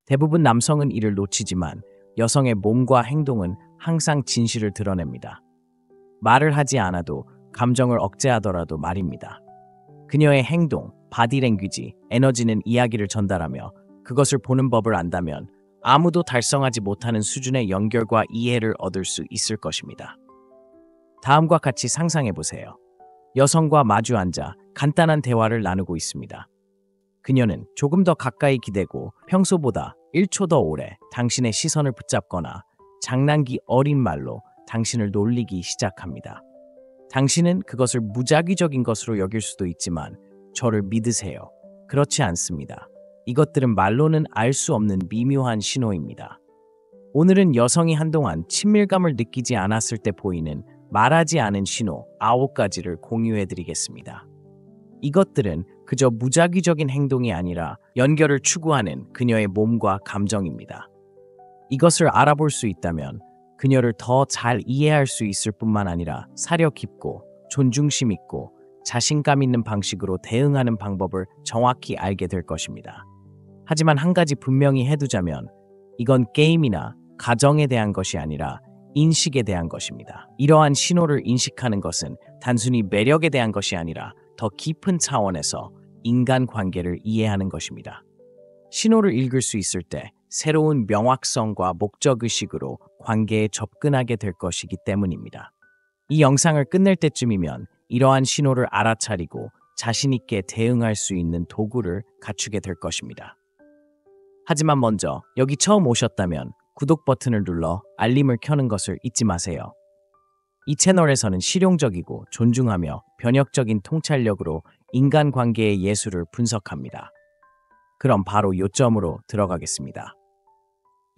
대부분 남성은 이를 놓치지만 여성의 몸과 행동은 항상 진실을 드러냅니다. 말을 하지 않아도 감정을 억제하더라도 말입니다. 그녀의 행동, 바디랭귀지, 에너지는 이야기를 전달하며 그것을 보는 법을 안다면 아무도 달성하지 못하는 수준의 연결과 이해를 얻을 수 있을 것입니다. 다음과 같이 상상해 보세요. 여성과 마주 앉아 간단한 대화를 나누고 있습니다. 그녀는 조금 더 가까이 기대고 평소보다 1초 더 오래 당신의 시선을 붙잡거나 장난기 어린 말로 당신을 놀리기 시작합니다. 당신은 그것을 무작위적인 것으로 여길 수도 있지만 저를 믿으세요. 그렇지 않습니다. 이것들은 말로는 알 수 없는 미묘한 신호입니다. 오늘은 여성이 한동안 친밀감을 느끼지 않았을 때 보이는 말하지 않은 신호 9가지를 공유해드리겠습니다. 이것들은 그저 무작위적인 행동이 아니라 연결을 추구하는 그녀의 몸과 감정입니다. 이것을 알아볼 수 있다면 그녀를 더 잘 이해할 수 있을 뿐만 아니라 사려 깊고 존중심 있고 자신감 있는 방식으로 대응하는 방법을 정확히 알게 될 것입니다. 하지만 한 가지 분명히 해두자면 이건 게임이나 가정에 대한 것이 아니라 인식에 대한 것입니다. 이러한 신호를 인식하는 것은 단순히 매력에 대한 것이 아니라 더 깊은 차원에서 인간관계를 이해하는 것입니다. 신호를 읽을 수 있을 때 새로운 명확성과 목적의식으로 관계에 접근하게 될 것이기 때문입니다. 이 영상을 끝낼 때쯤이면 이러한 신호를 알아차리고 자신있게 대응할 수 있는 도구를 갖추게 될 것입니다. 하지만 먼저 여기 처음 오셨다면 구독 버튼을 눌러 알림을 켜는 것을 잊지 마세요. 이 채널에서는 실용적이고 존중하며 변혁적인 통찰력으로 인간관계의 예술을 분석합니다. 그럼 바로 요점으로 들어가겠습니다.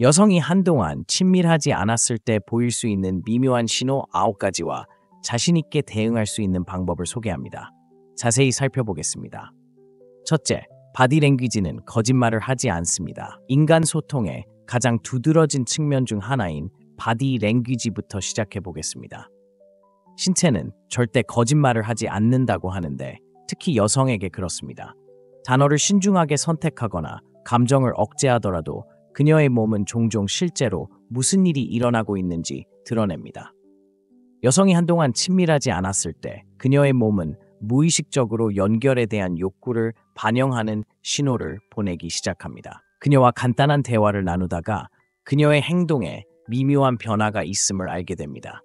여성이 한동안 친밀하지 않았을 때 보일 수 있는 미묘한 신호 9가지와 자신있게 대응할 수 있는 방법을 소개합니다. 자세히 살펴보겠습니다. 첫째, 바디랭귀지는 거짓말을 하지 않습니다. 인간 소통의 가장 두드러진 측면 중 하나인 바디랭귀지부터 시작해 보겠습니다. 신체는 절대 거짓말을 하지 않는다고 하는데 특히 여성에게 그렇습니다. 단어를 신중하게 선택하거나 감정을 억제하더라도 그녀의 몸은 종종 실제로 무슨 일이 일어나고 있는지 드러냅니다. 여성이 한동안 친밀하지 않았을 때 그녀의 몸은 무의식적으로 연결에 대한 욕구를 반영하는 신호를 보내기 시작합니다. 그녀와 간단한 대화를 나누다가 그녀의 행동에 미묘한 변화가 있음을 알게 됩니다.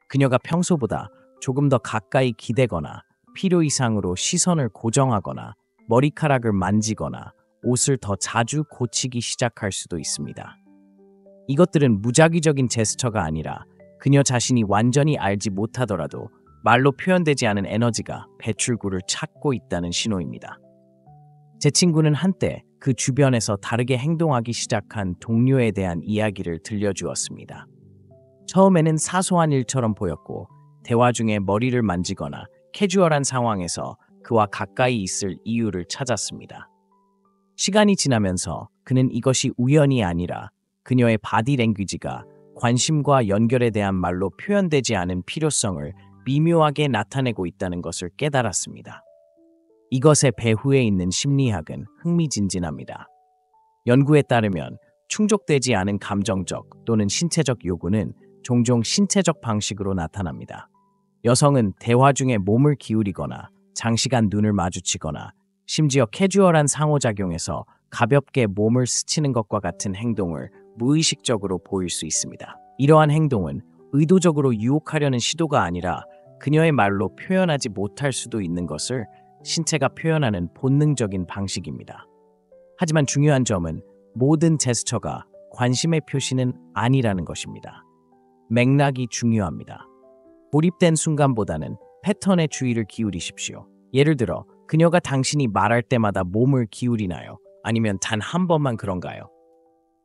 그녀가 평소보다 조금 더 가까이 기대거나 필요 이상으로 시선을 고정하거나 머리카락을 만지거나 옷을 더 자주 고치기 시작할 수도 있습니다. 이것들은 무작위적인 제스처가 아니라 그녀 자신이 완전히 알지 못하더라도 말로 표현되지 않은 에너지가 배출구를 찾고 있다는 신호입니다. 제 친구는 한때 그 주변에서 다르게 행동하기 시작한 동료에 대한 이야기를 들려주었습니다. 처음에는 사소한 일처럼 보였고 대화 중에 머리를 만지거나 캐주얼한 상황에서 그와 가까이 있을 이유를 찾았습니다. 시간이 지나면서 그는 이것이 우연이 아니라 그녀의 바디랭귀지가 관심과 연결에 대한 말로 표현되지 않은 필요성을 미묘하게 나타내고 있다는 것을 깨달았습니다. 이것의 배후에 있는 심리학은 흥미진진합니다. 연구에 따르면 충족되지 않은 감정적 또는 신체적 요구는 종종 신체적 방식으로 나타납니다. 여성은 대화 중에 몸을 기울이거나 장시간 눈을 마주치거나 심지어 캐주얼한 상호작용에서 가볍게 몸을 스치는 것과 같은 행동을 무의식적으로 보일 수 있습니다. 이러한 행동은 의도적으로 유혹하려는 시도가 아니라 그녀의 말로 표현하지 못할 수도 있는 것을 신체가 표현하는 본능적인 방식입니다. 하지만 중요한 점은 모든 제스처가 관심의 표시는 아니라는 것입니다. 맥락이 중요합니다. 몰입된 순간보다는 패턴에 주의를 기울이십시오. 예를 들어 그녀가 당신이 말할 때마다 몸을 기울이나요? 아니면 단 한 번만 그런가요?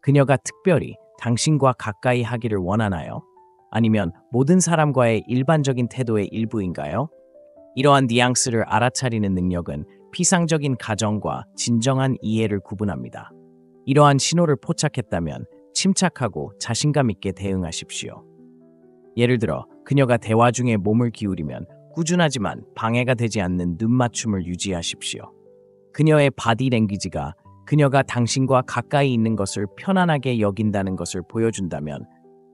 그녀가 특별히 당신과 가까이 하기를 원하나요? 아니면 모든 사람과의 일반적인 태도의 일부인가요? 이러한 뉘앙스를 알아차리는 능력은 피상적인 가정과 진정한 이해를 구분합니다. 이러한 신호를 포착했다면 침착하고 자신감 있게 대응하십시오. 예를 들어 그녀가 대화 중에 몸을 기울이면 꾸준하지만 방해가 되지 않는 눈맞춤을 유지하십시오. 그녀의 바디랭귀지가 그녀가 당신과 가까이 있는 것을 편안하게 여긴다는 것을 보여준다면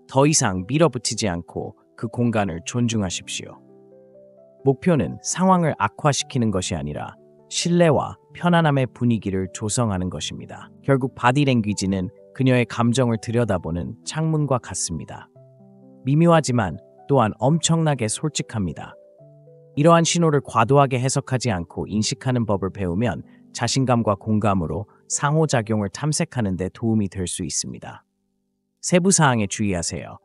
더 이상 밀어붙이지 않고 그 공간을 존중하십시오. 목표는 상황을 악화시키는 것이 아니라 신뢰와 편안함의 분위기를 조성하는 것입니다. 결국 바디랭귀지는 그녀의 감정을 들여다보는 창문과 같습니다. 미묘하지만 또한 엄청나게 솔직합니다. 이러한 신호를 과도하게 해석하지 않고 인식하는 법을 배우면 자신감과 공감으로 상호작용을 탐색하는 데 도움이 될 수 있습니다. 세부 사항에 주의하세요.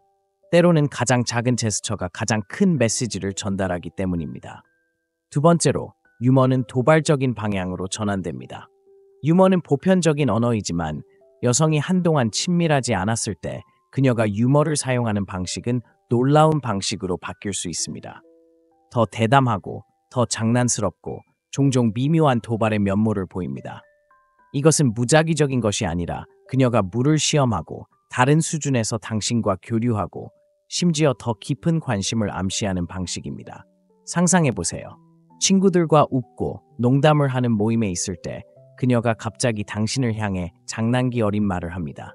때로는 가장 작은 제스처가 가장 큰 메시지를 전달하기 때문입니다. 두 번째로, 유머는 도발적인 방향으로 전환됩니다. 유머는 보편적인 언어이지만 여성이 한동안 친밀하지 않았을 때 그녀가 유머를 사용하는 방식은 놀라운 방식으로 바뀔 수 있습니다. 더 대담하고 더 장난스럽고 종종 미묘한 도발의 면모를 보입니다. 이것은 무작위적인 것이 아니라 그녀가 물을 시험하고 다른 수준에서 당신과 교류하고 심지어 더 깊은 관심을 암시하는 방식입니다. 상상해보세요. 친구들과 웃고 농담을 하는 모임에 있을 때 그녀가 갑자기 당신을 향해 장난기 어린 말을 합니다.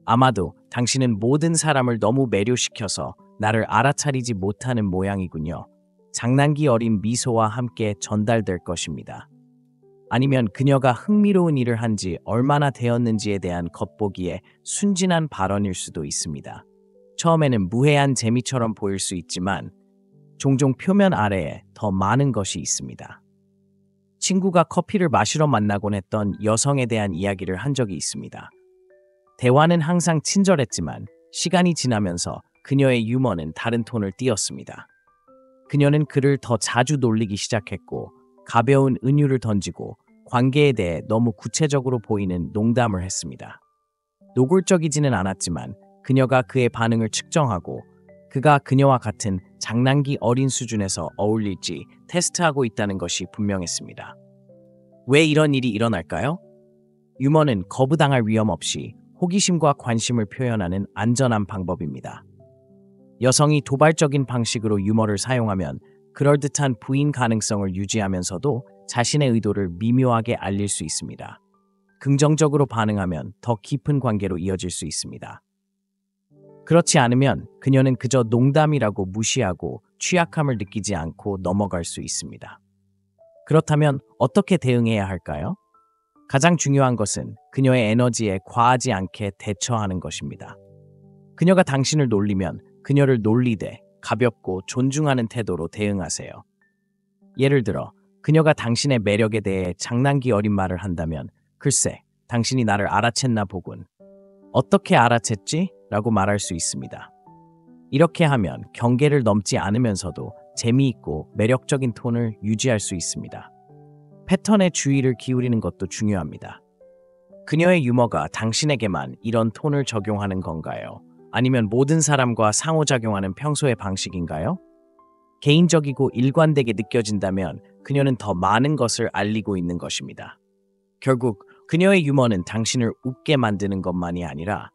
아마도 당신은 모든 사람을 너무 매료시켜서 나를 알아차리지 못하는 모양이군요. 장난기 어린 미소와 함께 전달될 것입니다. 아니면 그녀가 흥미로운 일을 한 지 얼마나 되었는지에 대한 겉보기에 순진한 발언일 수도 있습니다. 처음에는 무해한 재미처럼 보일 수 있지만 종종 표면 아래에 더 많은 것이 있습니다. 친구가 커피를 마시러 만나곤 했던 여성에 대한 이야기를 한 적이 있습니다. 대화는 항상 친절했지만 시간이 지나면서 그녀의 유머는 다른 톤을 띄었습니다. 그녀는 그를 더 자주 놀리기 시작했고 가벼운 은유를 던지고 관계에 대해 너무 구체적으로 보이는 농담을 했습니다. 노골적이지는 않았지만 그녀가 그의 반응을 측정하고 그가 그녀와 같은 장난기 어린 수준에서 어울릴지 테스트하고 있다는 것이 분명했습니다. 왜 이런 일이 일어날까요? 유머는 거부당할 위험 없이 호기심과 관심을 표현하는 안전한 방법입니다. 여성이 도발적인 방식으로 유머를 사용하면 그럴듯한 부인 가능성을 유지하면서도 자신의 의도를 미묘하게 알릴 수 있습니다. 긍정적으로 반응하면 더 깊은 관계로 이어질 수 있습니다. 그렇지 않으면 그녀는 그저 농담이라고 무시하고 취약함을 느끼지 않고 넘어갈 수 있습니다. 그렇다면 어떻게 대응해야 할까요? 가장 중요한 것은 그녀의 에너지에 과하지 않게 대처하는 것입니다. 그녀가 당신을 놀리면 그녀를 놀리되 가볍고 존중하는 태도로 대응하세요. 예를 들어 그녀가 당신의 매력에 대해 장난기 어린 말을 한다면 글쎄, 당신이 나를 알아챘나 보군. 어떻게 알아챘지? 라고 말할 수 있습니다. 이렇게 하면 경계를 넘지 않으면서도 재미있고 매력적인 톤을 유지할 수 있습니다. 패턴에 주의를 기울이는 것도 중요합니다. 그녀의 유머가 당신에게만 이런 톤을 적용하는 건가요? 아니면 모든 사람과 상호작용하는 평소의 방식인가요? 개인적이고 일관되게 느껴진다면 그녀는 더 많은 것을 알리고 있는 것입니다. 결국 그녀의 유머는 당신을 웃게 만드는 것만이 아니라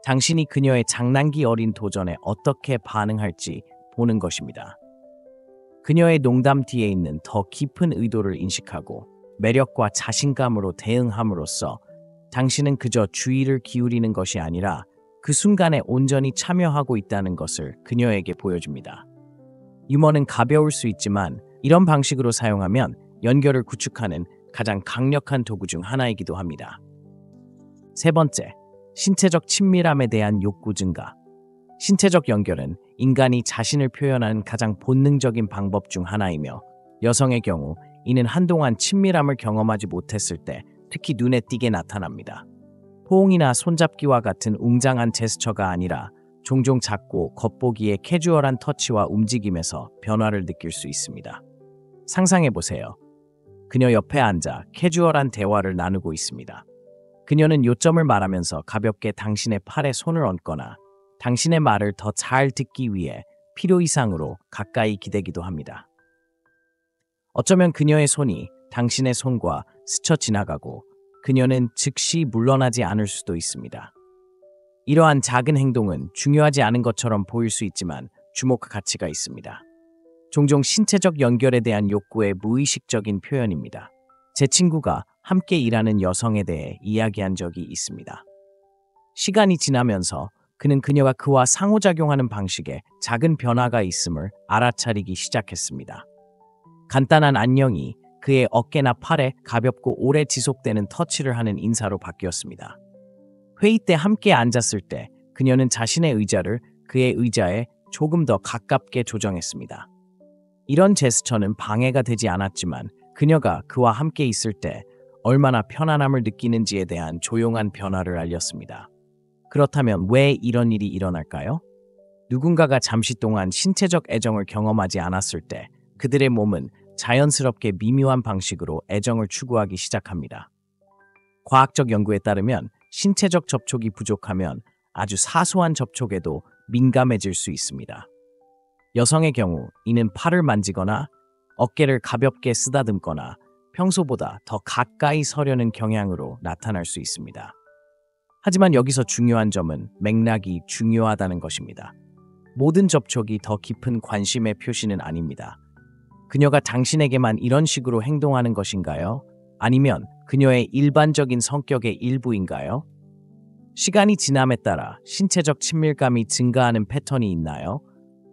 당신이 그녀의 장난기 어린 도전에 어떻게 반응할지 보는 것입니다. 그녀의 농담 뒤에 있는 더 깊은 의도를 인식하고 매력과 자신감으로 대응함으로써 당신은 그저 주의를 기울이는 것이 아니라 그 순간에 온전히 참여하고 있다는 것을 그녀에게 보여줍니다. 유머는 가벼울 수 있지만 이런 방식으로 사용하면 연결을 구축하는 가장 강력한 도구 중 하나이기도 합니다. 세 번째, 신체적 친밀함에 대한 욕구 증가. 신체적 연결은 인간이 자신을 표현하는 가장 본능적인 방법 중 하나이며 여성의 경우 이는 한동안 친밀함을 경험하지 못했을 때 특히 눈에 띄게 나타납니다. 포옹이나 손잡기와 같은 웅장한 제스처가 아니라 종종 작고 겉보기에 캐주얼한 터치와 움직임에서 변화를 느낄 수 있습니다. 상상해보세요. 그녀 옆에 앉아 캐주얼한 대화를 나누고 있습니다. 그녀는 요점을 말하면서 가볍게 당신의 팔에 손을 얹거나 당신의 말을 더 잘 듣기 위해 필요 이상으로 가까이 기대기도 합니다. 어쩌면 그녀의 손이 당신의 손과 스쳐 지나가고 그녀는 즉시 물러나지 않을 수도 있습니다. 이러한 작은 행동은 중요하지 않은 것처럼 보일 수 있지만 주목할 가치가 있습니다. 종종 신체적 연결에 대한 욕구의 무의식적인 표현입니다. 제 친구가 함께 일하는 여성에 대해 이야기한 적이 있습니다. 시간이 지나면서 그는 그녀가 그와 상호작용하는 방식에 작은 변화가 있음을 알아차리기 시작했습니다. 간단한 안녕이 그의 어깨나 팔에 가볍고 오래 지속되는 터치를 하는 인사로 바뀌었습니다. 회의 때 함께 앉았을 때 그녀는 자신의 의자를 그의 의자에 조금 더 가깝게 조정했습니다. 이런 제스처는 방해가 되지 않았지만 그녀가 그와 함께 있을 때 얼마나 편안함을 느끼는지에 대한 조용한 변화를 알렸습니다. 그렇다면 왜 이런 일이 일어날까요? 누군가가 잠시 동안 신체적 애정을 경험하지 않았을 때 그들의 몸은 자연스럽게 미묘한 방식으로 애정을 추구하기 시작합니다. 과학적 연구에 따르면 신체적 접촉이 부족하면 아주 사소한 접촉에도 민감해질 수 있습니다. 여성의 경우 이는 팔을 만지거나 어깨를 가볍게 쓰다듬거나 평소보다 더 가까이 서려는 경향으로 나타날 수 있습니다. 하지만 여기서 중요한 점은 맥락이 중요하다는 것입니다. 모든 접촉이 더 깊은 관심의 표시는 아닙니다. 그녀가 당신에게만 이런 식으로 행동하는 것인가요? 아니면 그녀의 일반적인 성격의 일부인가요? 시간이 지남에 따라 신체적 친밀감이 증가하는 패턴이 있나요?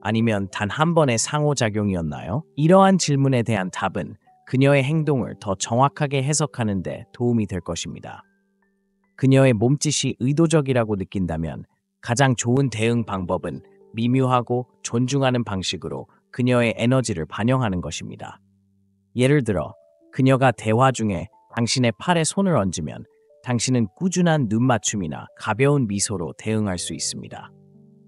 아니면 단 한 번의 상호작용이었나요? 이러한 질문에 대한 답은 그녀의 행동을 더 정확하게 해석하는 데 도움이 될 것입니다. 그녀의 몸짓이 의도적이라고 느낀다면 가장 좋은 대응 방법은 미묘하고 존중하는 방식으로 그녀의 에너지를 반영하는 것입니다. 예를 들어, 그녀가 대화 중에 당신의 팔에 손을 얹으면 당신은 꾸준한 눈 맞춤이나 가벼운 미소로 대응할 수 있습니다.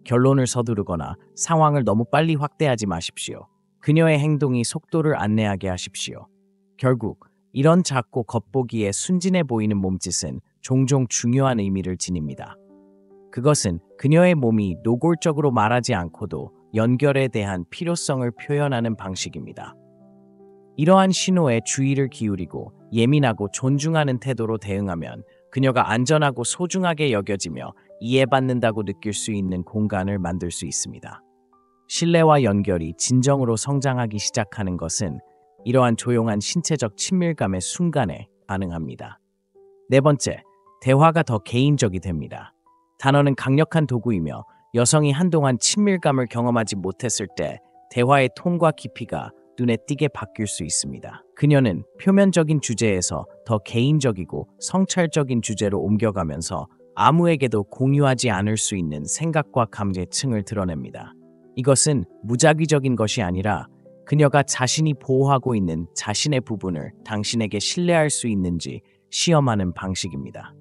결론을 서두르거나 상황을 너무 빨리 확대하지 마십시오. 그녀의 행동이 속도를 안내하게 하십시오. 결국 이런 작고 겉보기에 순진해 보이는 몸짓은 종종 중요한 의미를 지닙니다. 그것은 그녀의 몸이 노골적으로 말하지 않고도 연결에 대한 필요성을 표현하는 방식입니다. 이러한 신호에 주의를 기울이고 예민하고 존중하는 태도로 대응하면 그녀가 안전하고 소중하게 여겨지며 이해받는다고 느낄 수 있는 공간을 만들 수 있습니다. 신뢰와 연결이 진정으로 성장하기 시작하는 것은 이러한 조용한 신체적 친밀감의 순간에 가능합니다. 네 번째, 대화가 더 개인적이 됩니다. 단어는 강력한 도구이며 여성이 한동안 친밀감을 경험하지 못했을 때 대화의 톤과 깊이가 눈에 띄게 바뀔 수 있습니다. 그녀는 표면적인 주제에서 더 개인적이고 성찰적인 주제로 옮겨가면서 아무에게도 공유하지 않을 수 있는 생각과 감정층을 드러냅니다. 이것은 무작위적인 것이 아니라 그녀가 자신이 보호하고 있는 자신의 부분을 당신에게 신뢰할 수 있는지 시험하는 방식입니다.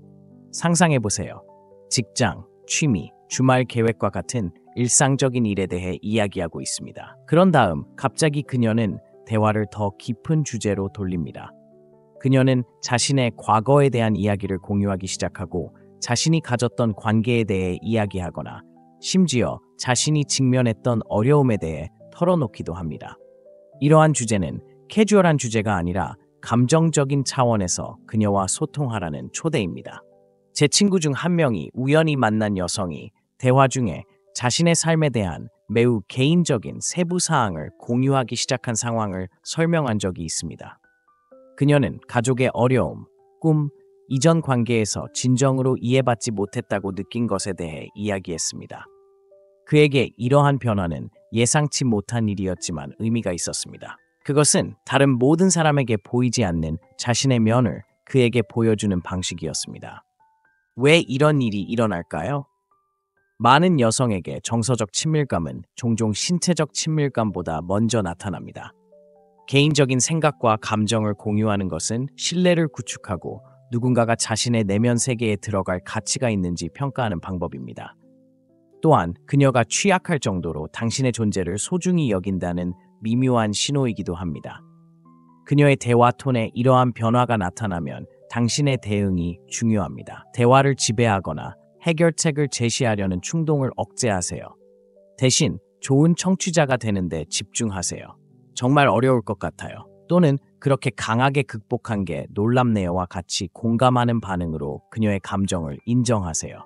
상상해보세요. 직장, 취미, 주말 계획과 같은 일상적인 일에 대해 이야기하고 있습니다. 그런 다음 갑자기 그녀는 대화를 더 깊은 주제로 돌립니다. 그녀는 자신의 과거에 대한 이야기를 공유하기 시작하고 자신이 가졌던 관계에 대해 이야기하거나 심지어 자신이 직면했던 어려움에 대해 털어놓기도 합니다. 이러한 주제는 캐주얼한 주제가 아니라 감정적인 차원에서 그녀와 소통하라는 초대입니다. 제 친구 중 한 명이 우연히 만난 여성이 대화 중에 자신의 삶에 대한 매우 개인적인 세부 사항을 공유하기 시작한 상황을 설명한 적이 있습니다. 그녀는 가족의 어려움, 꿈, 이전 관계에서 진정으로 이해받지 못했다고 느낀 것에 대해 이야기했습니다. 그에게 이러한 변화는 예상치 못한 일이었지만 의미가 있었습니다. 그것은 다른 모든 사람에게 보이지 않는 자신의 면을 그에게 보여주는 방식이었습니다. 왜 이런 일이 일어날까요? 많은 여성에게 정서적 친밀감은 종종 신체적 친밀감보다 먼저 나타납니다. 개인적인 생각과 감정을 공유하는 것은 신뢰를 구축하고 누군가가 자신의 내면 세계에 들어갈 가치가 있는지 평가하는 방법입니다. 또한 그녀가 취약할 정도로 당신의 존재를 소중히 여긴다는 미묘한 신호이기도 합니다. 그녀의 대화 톤에 이러한 변화가 나타나면 당신의 대응이 중요합니다. 대화를 지배하거나 해결책을 제시하려는 충동을 억제하세요. 대신 좋은 청취자가 되는 데 집중하세요. 정말 어려울 것 같아요. 또는 그렇게 강하게 극복한 게 놀랍네요와 같이 공감하는 반응으로 그녀의 감정을 인정하세요.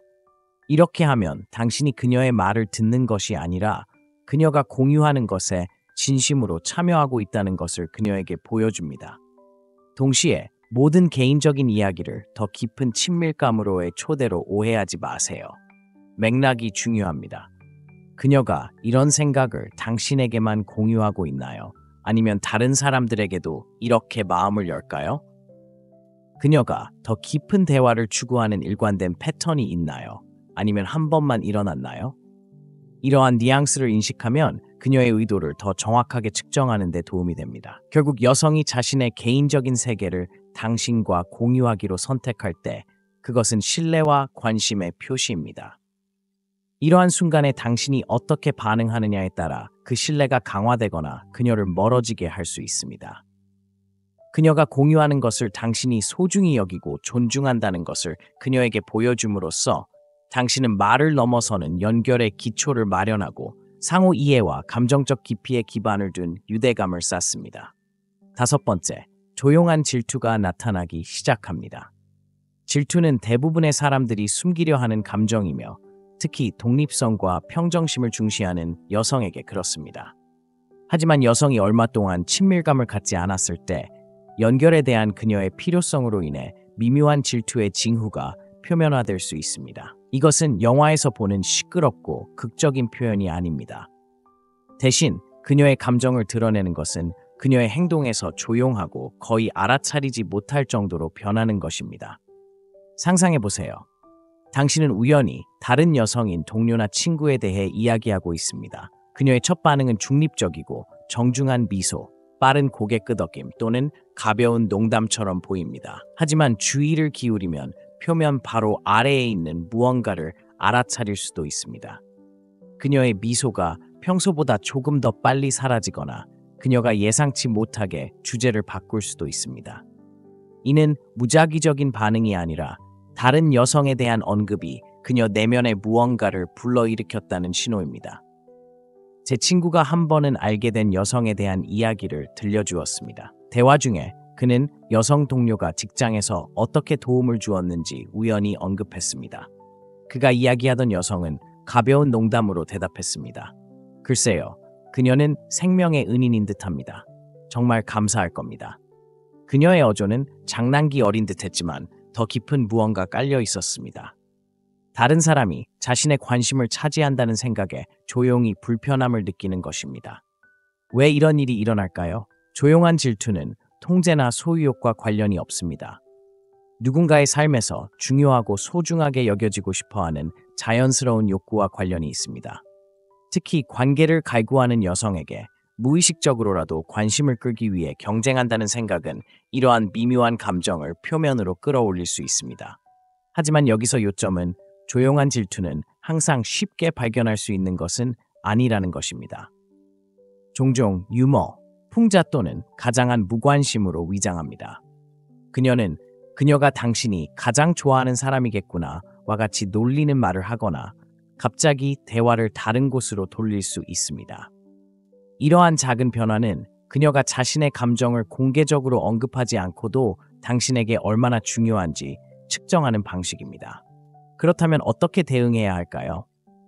이렇게 하면 당신이 그녀의 말을 듣는 것이 아니라 그녀가 공유하는 것에 진심으로 참여하고 있다는 것을 그녀에게 보여줍니다. 동시에 모든 개인적인 이야기를 더 깊은 친밀감으로의 초대로 오해하지 마세요. 맥락이 중요합니다. 그녀가 이런 생각을 당신에게만 공유하고 있나요? 아니면 다른 사람들에게도 이렇게 마음을 열까요? 그녀가 더 깊은 대화를 추구하는 일관된 패턴이 있나요? 아니면 한 번만 일어났나요? 이러한 뉘앙스를 인식하면 그녀의 의도를 더 정확하게 측정하는 데 도움이 됩니다. 결국 여성이 자신의 개인적인 세계를 당신과 공유하기로 선택할 때 그것은 신뢰와 관심의 표시입니다. 이러한 순간에 당신이 어떻게 반응하느냐에 따라 그 신뢰가 강화되거나 그녀를 멀어지게 할 수 있습니다. 그녀가 공유하는 것을 당신이 소중히 여기고 존중한다는 것을 그녀에게 보여줌으로써 당신은 말을 넘어서는 연결의 기초를 마련하고 상호 이해와 감정적 깊이에 기반을 둔 유대감을 쌓습니다. 5번째, 조용한 질투가 나타나기 시작합니다. 질투는 대부분의 사람들이 숨기려 하는 감정이며 특히 독립성과 평정심을 중시하는 여성에게 그렇습니다. 하지만 여성이 얼마 동안 친밀감을 갖지 않았을 때 연결에 대한 그녀의 필요성으로 인해 미묘한 질투의 징후가 표면화될 수 있습니다. 이것은 영화에서 보는 시끄럽고 극적인 표현이 아닙니다. 대신 그녀의 감정을 드러내는 것은 그녀의 행동에서 조용하고 거의 알아차리지 못할 정도로 변하는 것입니다. 상상해보세요. 당신은 우연히 다른 여성인 동료나 친구에 대해 이야기하고 있습니다. 그녀의 첫 반응은 중립적이고 정중한 미소, 빠른 고개 끄덕임 또는 가벼운 농담처럼 보입니다. 하지만 주의를 기울이면 표면 바로 아래에 있는 무언가를 알아차릴 수도 있습니다. 그녀의 미소가 평소보다 조금 더 빨리 사라지거나 그녀가 예상치 못하게 주제를 바꿀 수도 있습니다. 이는 무작위적인 반응이 아니라 다른 여성에 대한 언급이 그녀 내면의 무언가를 불러일으켰다는 신호입니다. 제 친구가 한 번은 알게 된 여성에 대한 이야기를 들려주었습니다. 대화 중에 그는 여성 동료가 직장에서 어떻게 도움을 주었는지 우연히 언급했습니다. 그가 이야기하던 여성은 가벼운 농담으로 대답했습니다. 글쎄요, 그녀는 생명의 은인인 듯합니다. 정말 감사할 겁니다. 그녀의 어조는 장난기 어린 듯했지만 더 깊은 무언가 깔려 있었습니다. 다른 사람이 자신의 관심을 차지한다는 생각에 조용히 불편함을 느끼는 것입니다. 왜 이런 일이 일어날까요? 조용한 질투는 통제나 소유욕과 관련이 없습니다. 누군가의 삶에서 중요하고 소중하게 여겨지고 싶어하는 자연스러운 욕구와 관련이 있습니다. 특히 관계를 갈구하는 여성에게 무의식적으로라도 관심을 끌기 위해 경쟁한다는 생각은 이러한 미묘한 감정을 표면으로 끌어올릴 수 있습니다. 하지만 여기서 요점은 조용한 질투는 항상 쉽게 발견할 수 있는 것은 아니라는 것입니다. 종종 유머, 풍자 또는 가장한 무관심으로 위장합니다. 그녀는 그녀가 당신이 가장 좋아하는 사람이겠구나와 같이 놀리는 말을 하거나 갑자기 대화를 다른 곳으로 돌릴 수 있습니다. 이러한 작은 변화는 그녀가 자신의 감정을 공개적으로 언급하지 않고도 당신에게 얼마나 중요한지 측정하는 방식입니다. 그렇다면 어떻게 대응해야 할까요?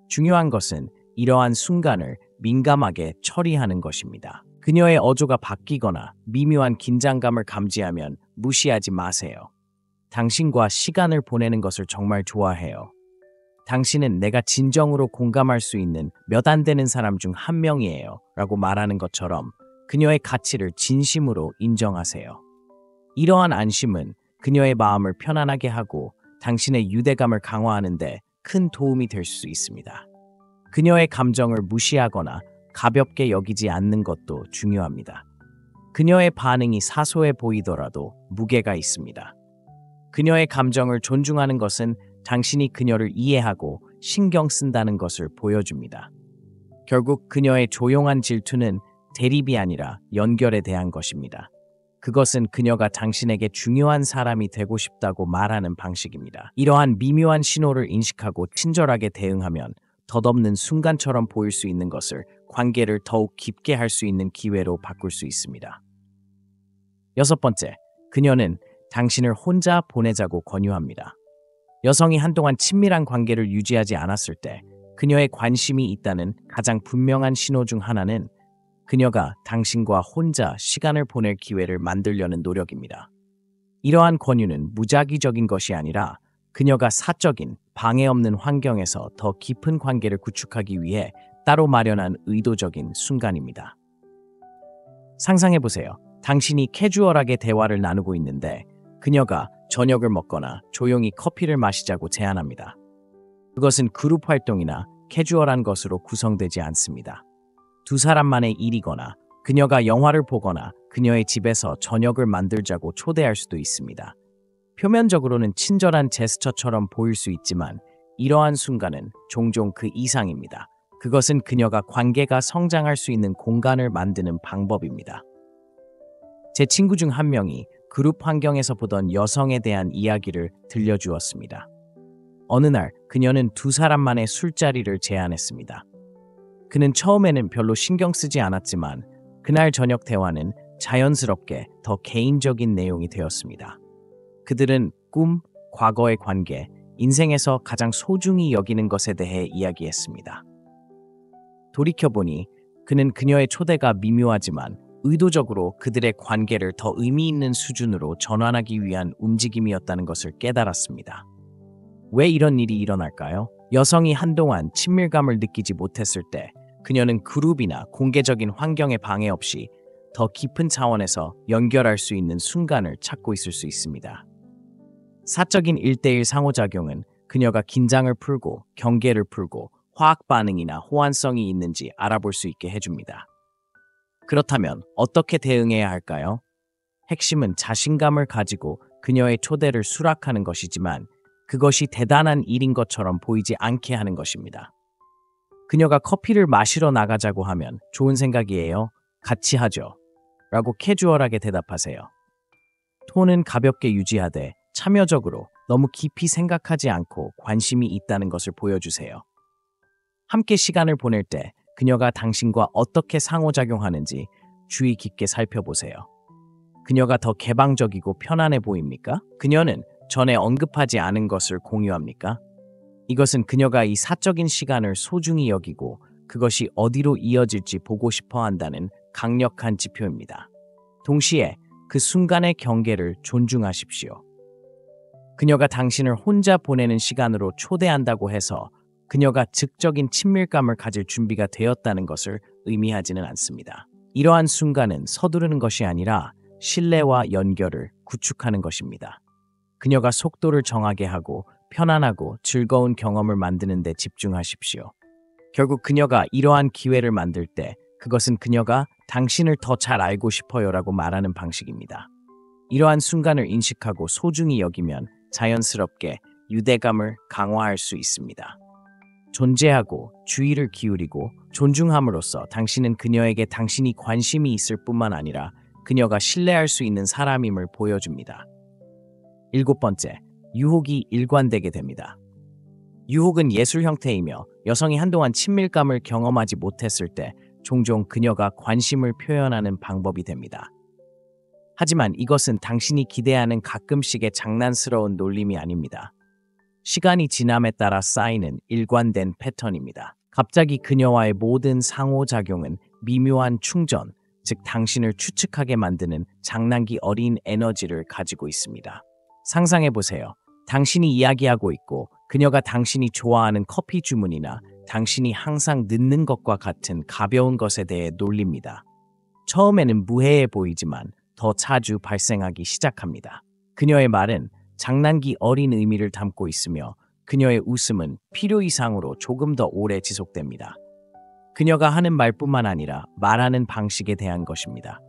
중요한 것은 이러한 순간을 민감하게 처리하는 것입니다. 그녀의 어조가 바뀌거나 미묘한 긴장감을 감지하면 무시하지 마세요. 당신과 시간을 보내는 것을 정말 좋아해요. 당신은 내가 진정으로 공감할 수 있는 몇 안 되는 사람 중 한 명이에요 라고 말하는 것처럼 그녀의 가치를 진심으로 인정하세요. 이러한 안심은 그녀의 마음을 편안하게 하고 당신의 유대감을 강화하는 데 큰 도움이 될 수 있습니다. 그녀의 감정을 무시하거나 가볍게 여기지 않는 것도 중요합니다. 그녀의 반응이 사소해 보이더라도 무게가 있습니다. 그녀의 감정을 존중하는 것은 당신이 그녀를 이해하고 신경 쓴다는 것을 보여줍니다. 결국 그녀의 조용한 질투는 대립이 아니라 연결에 대한 것입니다. 그것은 그녀가 당신에게 중요한 사람이 되고 싶다고 말하는 방식입니다. 이러한 미묘한 신호를 인식하고 친절하게 대응하면 덧없는 순간처럼 보일 수 있는 것을 관계를 더욱 깊게 할 수 있는 기회로 바꿀 수 있습니다. 6번째, 그녀는 당신을 혼자 보내자고 권유합니다. 여성이 한동안 친밀한 관계를 유지하지 않았을 때 그녀의 관심이 있다는 가장 분명한 신호 중 하나는 그녀가 당신과 혼자 시간을 보낼 기회를 만들려는 노력입니다. 이러한 권유는 무작위적인 것이 아니라 그녀가 사적인 방해 없는 환경에서 더 깊은 관계를 구축하기 위해 따로 마련한 의도적인 순간입니다. 상상해보세요. 당신이 캐주얼하게 대화를 나누고 있는데 그녀가 저녁을 먹거나 조용히 커피를 마시자고 제안합니다. 그것은 그룹 활동이나 캐주얼한 것으로 구성되지 않습니다. 두 사람만의 일이거나 그녀가 영화를 보거나 그녀의 집에서 저녁을 만들자고 초대할 수도 있습니다. 표면적으로는 친절한 제스처처럼 보일 수 있지만 이러한 순간은 종종 그 이상입니다. 그것은 그녀가 관계가 성장할 수 있는 공간을 만드는 방법입니다. 제 친구 중 한 명이 그룹 환경에서 보던 여성에 대한 이야기를 들려주었습니다. 어느 날 그녀는 두 사람만의 술자리를 제안했습니다. 그는 처음에는 별로 신경 쓰지 않았지만 그날 저녁 대화는 자연스럽게 더 개인적인 내용이 되었습니다. 그들은 꿈, 과거의 관계, 인생에서 가장 소중히 여기는 것에 대해 이야기했습니다. 돌이켜보니 그는 그녀의 초대가 미묘하지만 의도적으로 그들의 관계를 더 의미 있는 수준으로 전환하기 위한 움직임이었다는 것을 깨달았습니다. 왜 이런 일이 일어날까요? 여성이 한동안 친밀감을 느끼지 못했을 때 그녀는 그룹이나 공개적인 환경의 방해 없이 더 깊은 차원에서 연결할 수 있는 순간을 찾고 있을 수 있습니다. 사적인 1대1 상호작용은 그녀가 긴장을 풀고 경계를 풀고 화학 반응이나 호환성이 있는지 알아볼 수 있게 해줍니다. 그렇다면 어떻게 대응해야 할까요? 핵심은 자신감을 가지고 그녀의 초대를 수락하는 것이지만 그것이 대단한 일인 것처럼 보이지 않게 하는 것입니다. 그녀가 커피를 마시러 나가자고 하면 좋은 생각이에요. 같이 하죠. 라고 캐주얼하게 대답하세요. 톤은 가볍게 유지하되 참여적으로 너무 깊이 생각하지 않고 관심이 있다는 것을 보여주세요. 함께 시간을 보낼 때 그녀가 당신과 어떻게 상호작용하는지 주의 깊게 살펴보세요. 그녀가 더 개방적이고 편안해 보입니까? 그녀는 전에 언급하지 않은 것을 공유합니까? 이것은 그녀가 이 사적인 시간을 소중히 여기고 그것이 어디로 이어질지 보고 싶어 한다는 강력한 지표입니다. 동시에 그 순간의 경계를 존중하십시오. 그녀가 당신을 혼자 보내는 시간으로 초대한다고 해서 그녀가 즉적인 친밀감을 가질 준비가 되었다는 것을 의미하지는 않습니다. 이러한 순간은 서두르는 것이 아니라 신뢰와 연결을 구축하는 것입니다. 그녀가 속도를 정하게 하고 편안하고 즐거운 경험을 만드는 데 집중하십시오. 결국 그녀가 이러한 기회를 만들 때 그것은 그녀가 당신을 더 잘 알고 싶어요라고 말하는 방식입니다. 이러한 순간을 인식하고 소중히 여기면 자연스럽게 유대감을 강화할 수 있습니다. 존재하고 주의를 기울이고 존중함으로써 당신은 그녀에게 당신이 관심이 있을 뿐만 아니라 그녀가 신뢰할 수 있는 사람임을 보여줍니다. 7번째, 유혹이 일관되게 됩니다. 유혹은 예술 형태이며 여성이 한동안 친밀감을 경험하지 못했을 때 종종 그녀가 관심을 표현하는 방법이 됩니다. 하지만 이것은 당신이 기대하는 가끔씩의 장난스러운 놀림이 아닙니다. 시간이 지남에 따라 쌓이는 일관된 패턴입니다. 갑자기 그녀와의 모든 상호작용은 미묘한 충전, 즉 당신을 추측하게 만드는 장난기 어린 에너지를 가지고 있습니다. 상상해보세요. 당신이 이야기하고 있고 그녀가 당신이 좋아하는 커피 주문이나 당신이 항상 늦는 것과 같은 가벼운 것에 대해 놀립니다. 처음에는 무해해 보이지만 더 자주 발생하기 시작합니다. 그녀의 말은 장난기 어린 의미를 담고 있으며 그녀의 웃음은 필요 이상으로 조금 더 오래 지속됩니다. 그녀가 하는 말뿐만 아니라 말하는 방식에 대한 것입니다.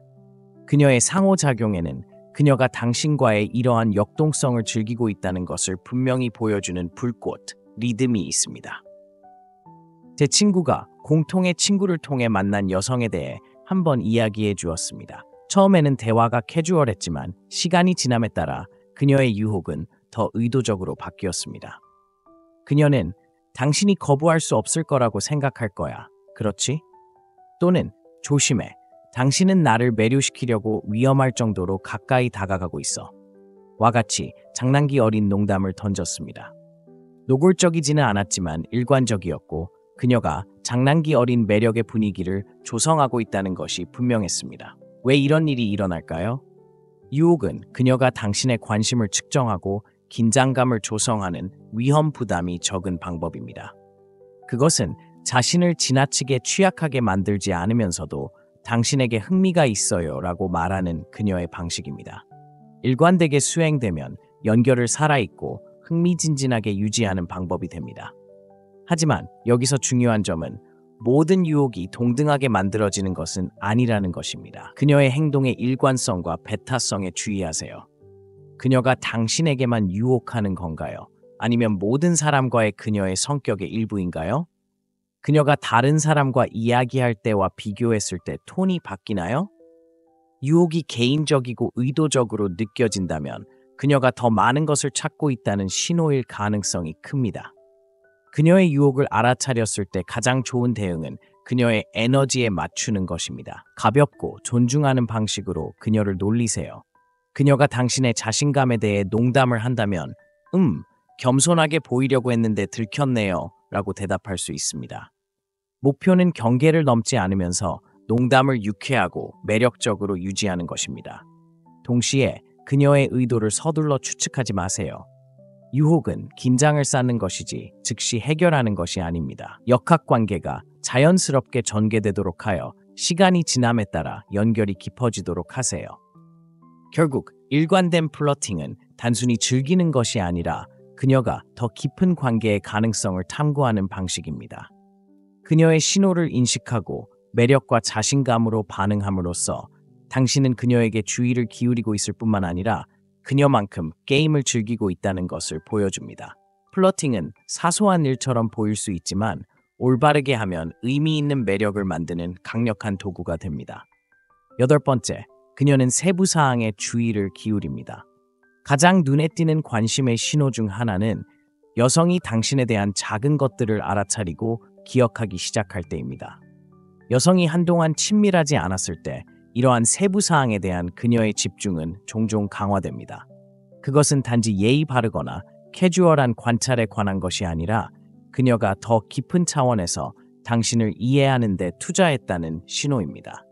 그녀의 상호작용에는 그녀가 당신과의 이러한 역동성을 즐기고 있다는 것을 분명히 보여주는 불꽃, 리듬이 있습니다. 제 친구가 공통의 친구를 통해 만난 여성에 대해 한번 이야기해 주었습니다. 처음에는 대화가 캐주얼했지만 시간이 지남에 따라 그녀의 유혹은 더 의도적으로 바뀌었습니다. 그녀는 당신이 거부할 수 없을 거라고 생각할 거야. 그렇지? 또는 조심해. 당신은 나를 매료시키려고 위험할 정도로 가까이 다가가고 있어. 와 같이 장난기 어린 농담을 던졌습니다. 노골적이지는 않았지만 일관적이었고 그녀가 장난기 어린 매력의 분위기를 조성하고 있다는 것이 분명했습니다. 왜 이런 일이 일어날까요? 유혹은 그녀가 당신의 관심을 측정하고 긴장감을 조성하는 위험 부담이 적은 방법입니다. 그것은 자신을 지나치게 취약하게 만들지 않으면서도 당신에게 흥미가 있어요 라고 말하는 그녀의 방식입니다. 일관되게 수행되면 연결을 살아있고 흥미진진하게 유지하는 방법이 됩니다. 하지만 여기서 중요한 점은 모든 유혹이 동등하게 만들어지는 것은 아니라는 것입니다. 그녀의 행동의 일관성과 배타성에 주의하세요. 그녀가 당신에게만 유혹하는 건가요? 아니면 모든 사람과의 그녀의 성격의 일부인가요? 그녀가 다른 사람과 이야기할 때와 비교했을 때 톤이 바뀌나요? 유혹이 개인적이고 의도적으로 느껴진다면 그녀가 더 많은 것을 찾고 있다는 신호일 가능성이 큽니다. 그녀의 유혹을 알아차렸을 때 가장 좋은 대응은 그녀의 에너지에 맞추는 것입니다. 가볍고 존중하는 방식으로 그녀를 놀리세요. 그녀가 당신의 자신감에 대해 농담을 한다면 겸손하게 보이려고 했는데 들켰네요 라고 대답할 수 있습니다. 목표는 경계를 넘지 않으면서 농담을 유쾌하고 매력적으로 유지하는 것입니다. 동시에 그녀의 의도를 서둘러 추측하지 마세요. 유혹은 긴장을 쌓는 것이지 즉시 해결하는 것이 아닙니다. 역학관계가 자연스럽게 전개되도록 하여 시간이 지남에 따라 연결이 깊어지도록 하세요. 결국 일관된 플러팅은 단순히 즐기는 것이 아니라 그녀가 더 깊은 관계의 가능성을 탐구하는 방식입니다. 그녀의 신호를 인식하고 매력과 자신감으로 반응함으로써 당신은 그녀에게 주의를 기울이고 있을 뿐만 아니라 그녀만큼 게임을 즐기고 있다는 것을 보여줍니다. 플러팅은 사소한 일처럼 보일 수 있지만 올바르게 하면 의미 있는 매력을 만드는 강력한 도구가 됩니다. 8번째, 그녀는 세부 사항에 주의를 기울입니다. 가장 눈에 띄는 관심의 신호 중 하나는 여성이 당신에 대한 작은 것들을 알아차리고 기억하기 시작할 때입니다. 여성이 한동안 친밀하지 않았을 때 이러한 세부 사항에 대한 그녀의 집중은 종종 강화됩니다. 그것은 단지 예의 바르거나 캐주얼한 관찰에 관한 것이 아니라 그녀가 더 깊은 차원에서 당신을 이해하는 데 투자했다는 신호입니다.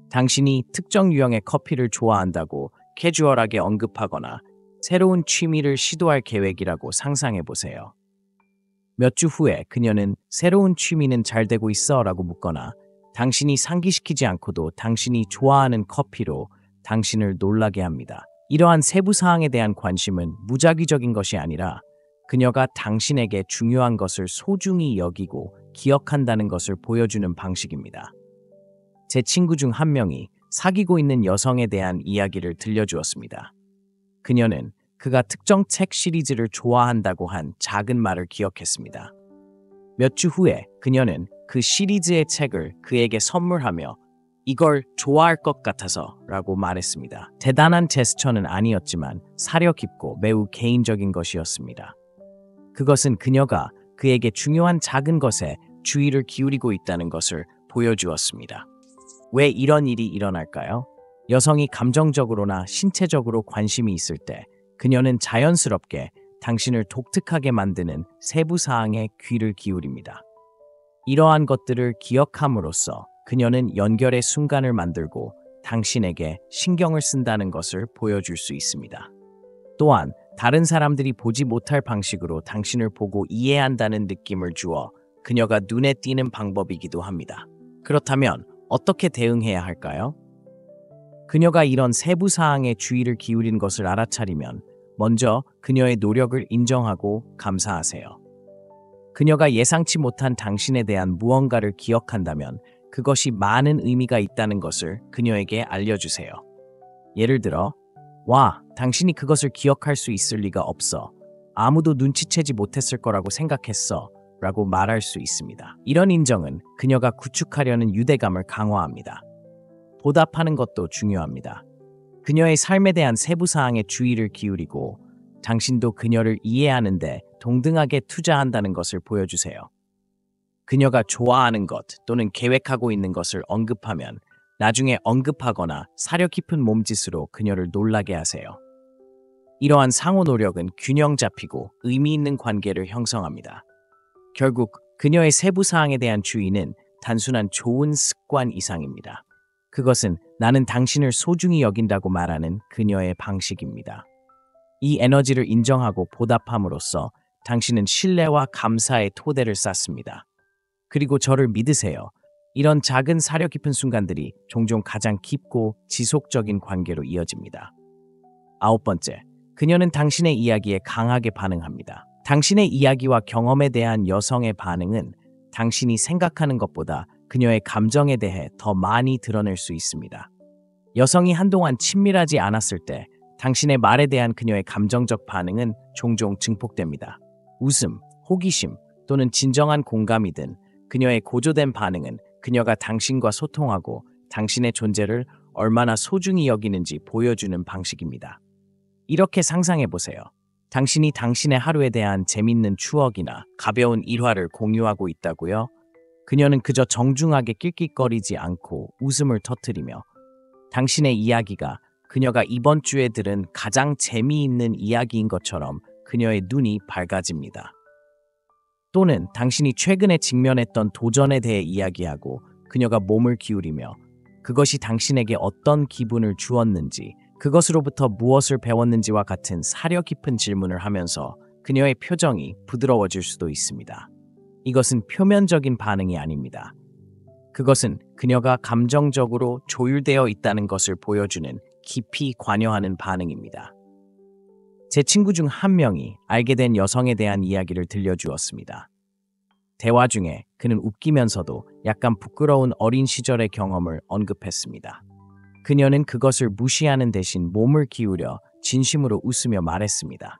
당신이 특정 유형의 커피를 좋아한다고 캐주얼하게 언급하거나 새로운 취미를 시도할 계획이라고 상상해 보세요. 몇 주 후에 그녀는 새로운 취미는 잘 되고 있어 라고 묻거나 당신이 상기시키지 않고도 당신이 좋아하는 커피로 당신을 놀라게 합니다. 이러한 세부 사항에 대한 관심은 무작위적인 것이 아니라 그녀가 당신에게 중요한 것을 소중히 여기고 기억한다는 것을 보여주는 방식입니다. 제 친구 중 한 명이 사귀고 있는 여성에 대한 이야기를 들려주었습니다. 그녀는 그가 특정 책 시리즈를 좋아한다고 한 작은 말을 기억했습니다. 몇 주 후에 그녀는 그 시리즈의 책을 그에게 선물하며 이걸 좋아할 것 같아서 라고 말했습니다. 대단한 제스처는 아니었지만 사려 깊고 매우 개인적인 것이었습니다. 그것은 그녀가 그에게 중요한 작은 것에 주의를 기울이고 있다는 것을 보여주었습니다. 왜 이런 일이 일어날까요? 여성이 감정적으로나 신체적으로 관심이 있을 때 그녀는 자연스럽게 당신을 독특하게 만드는 세부 사항에 귀를 기울입니다. 이러한 것들을 기억함으로써 그녀는 연결의 순간을 만들고 당신에게 신경을 쓴다는 것을 보여줄 수 있습니다. 또한 다른 사람들이 보지 못할 방식으로 당신을 보고 이해한다는 느낌을 주어 그녀가 눈에 띄는 방법이기도 합니다. 그렇다면 어떻게 대응해야 할까요? 그녀가 이런 세부 사항에 주의를 기울인 것을 알아차리면 먼저 그녀의 노력을 인정하고 감사하세요. 그녀가 예상치 못한 당신에 대한 무언가를 기억한다면 그것이 많은 의미가 있다는 것을 그녀에게 알려주세요. 예를 들어, 와, 당신이 그것을 기억할 수 있을 리가 없어. 아무도 눈치채지 못했을 거라고 생각했어. 라고 말할 수 있습니다. 이런 인정은 그녀가 구축하려는 유대감을 강화합니다. 보답하는 것도 중요합니다. 그녀의 삶에 대한 세부 사항에 주의를 기울이고 당신도 그녀를 이해하는데 동등하게 투자한다는 것을 보여주세요. 그녀가 좋아하는 것 또는 계획하고 있는 것을 언급하면 나중에 언급하거나 사려 깊은 몸짓으로 그녀를 놀라게 하세요. 이러한 상호 노력은 균형 잡히고 의미 있는 관계를 형성합니다. 결국 그녀의 세부 사항에 대한 주의는 단순한 좋은 습관 이상입니다. 그것은 나는 당신을 소중히 여긴다고 말하는 그녀의 방식입니다. 이 에너지를 인정하고 보답함으로써 당신은 신뢰와 감사의 토대를 쌓습니다. 그리고 저를 믿으세요. 이런 작은 사려 깊은 순간들이 종종 가장 깊고 지속적인 관계로 이어집니다. 9번째, 그녀는 당신의 이야기에 강하게 반응합니다. 당신의 이야기와 경험에 대한 여성의 반응은 당신이 생각하는 것보다 그녀의 감정에 대해 더 많이 드러낼 수 있습니다. 여성이 한동안 친밀하지 않았을 때 당신의 말에 대한 그녀의 감정적 반응은 종종 증폭됩니다. 웃음, 호기심 또는 진정한 공감이든 그녀의 고조된 반응은 그녀가 당신과 소통하고 당신의 존재를 얼마나 소중히 여기는지 보여주는 방식입니다. 이렇게 상상해 보세요. 당신이 당신의 하루에 대한 재밌는 추억이나 가벼운 일화를 공유하고 있다고요? 그녀는 그저 정중하게 낄낄거리지 않고 웃음을 터뜨리며 당신의 이야기가 그녀가 이번 주에 들은 가장 재미있는 이야기인 것처럼 그녀의 눈이 밝아집니다. 또는 당신이 최근에 직면했던 도전에 대해 이야기하고 그녀가 몸을 기울이며 그것이 당신에게 어떤 기분을 주었는지, 그것으로부터 무엇을 배웠는지와 같은 사려 깊은 질문을 하면서 그녀의 표정이 부드러워질 수도 있습니다. 이것은 표면적인 반응이 아닙니다. 그것은 그녀가 감정적으로 조율되어 있다는 것을 보여주는 깊이 관여하는 반응입니다. 제 친구 중 한 명이 알게 된 여성에 대한 이야기를 들려주었습니다. 대화 중에 그는 웃기면서도 약간 부끄러운 어린 시절의 경험을 언급했습니다. 그녀는 그것을 무시하는 대신 몸을 기울여 진심으로 웃으며 말했습니다.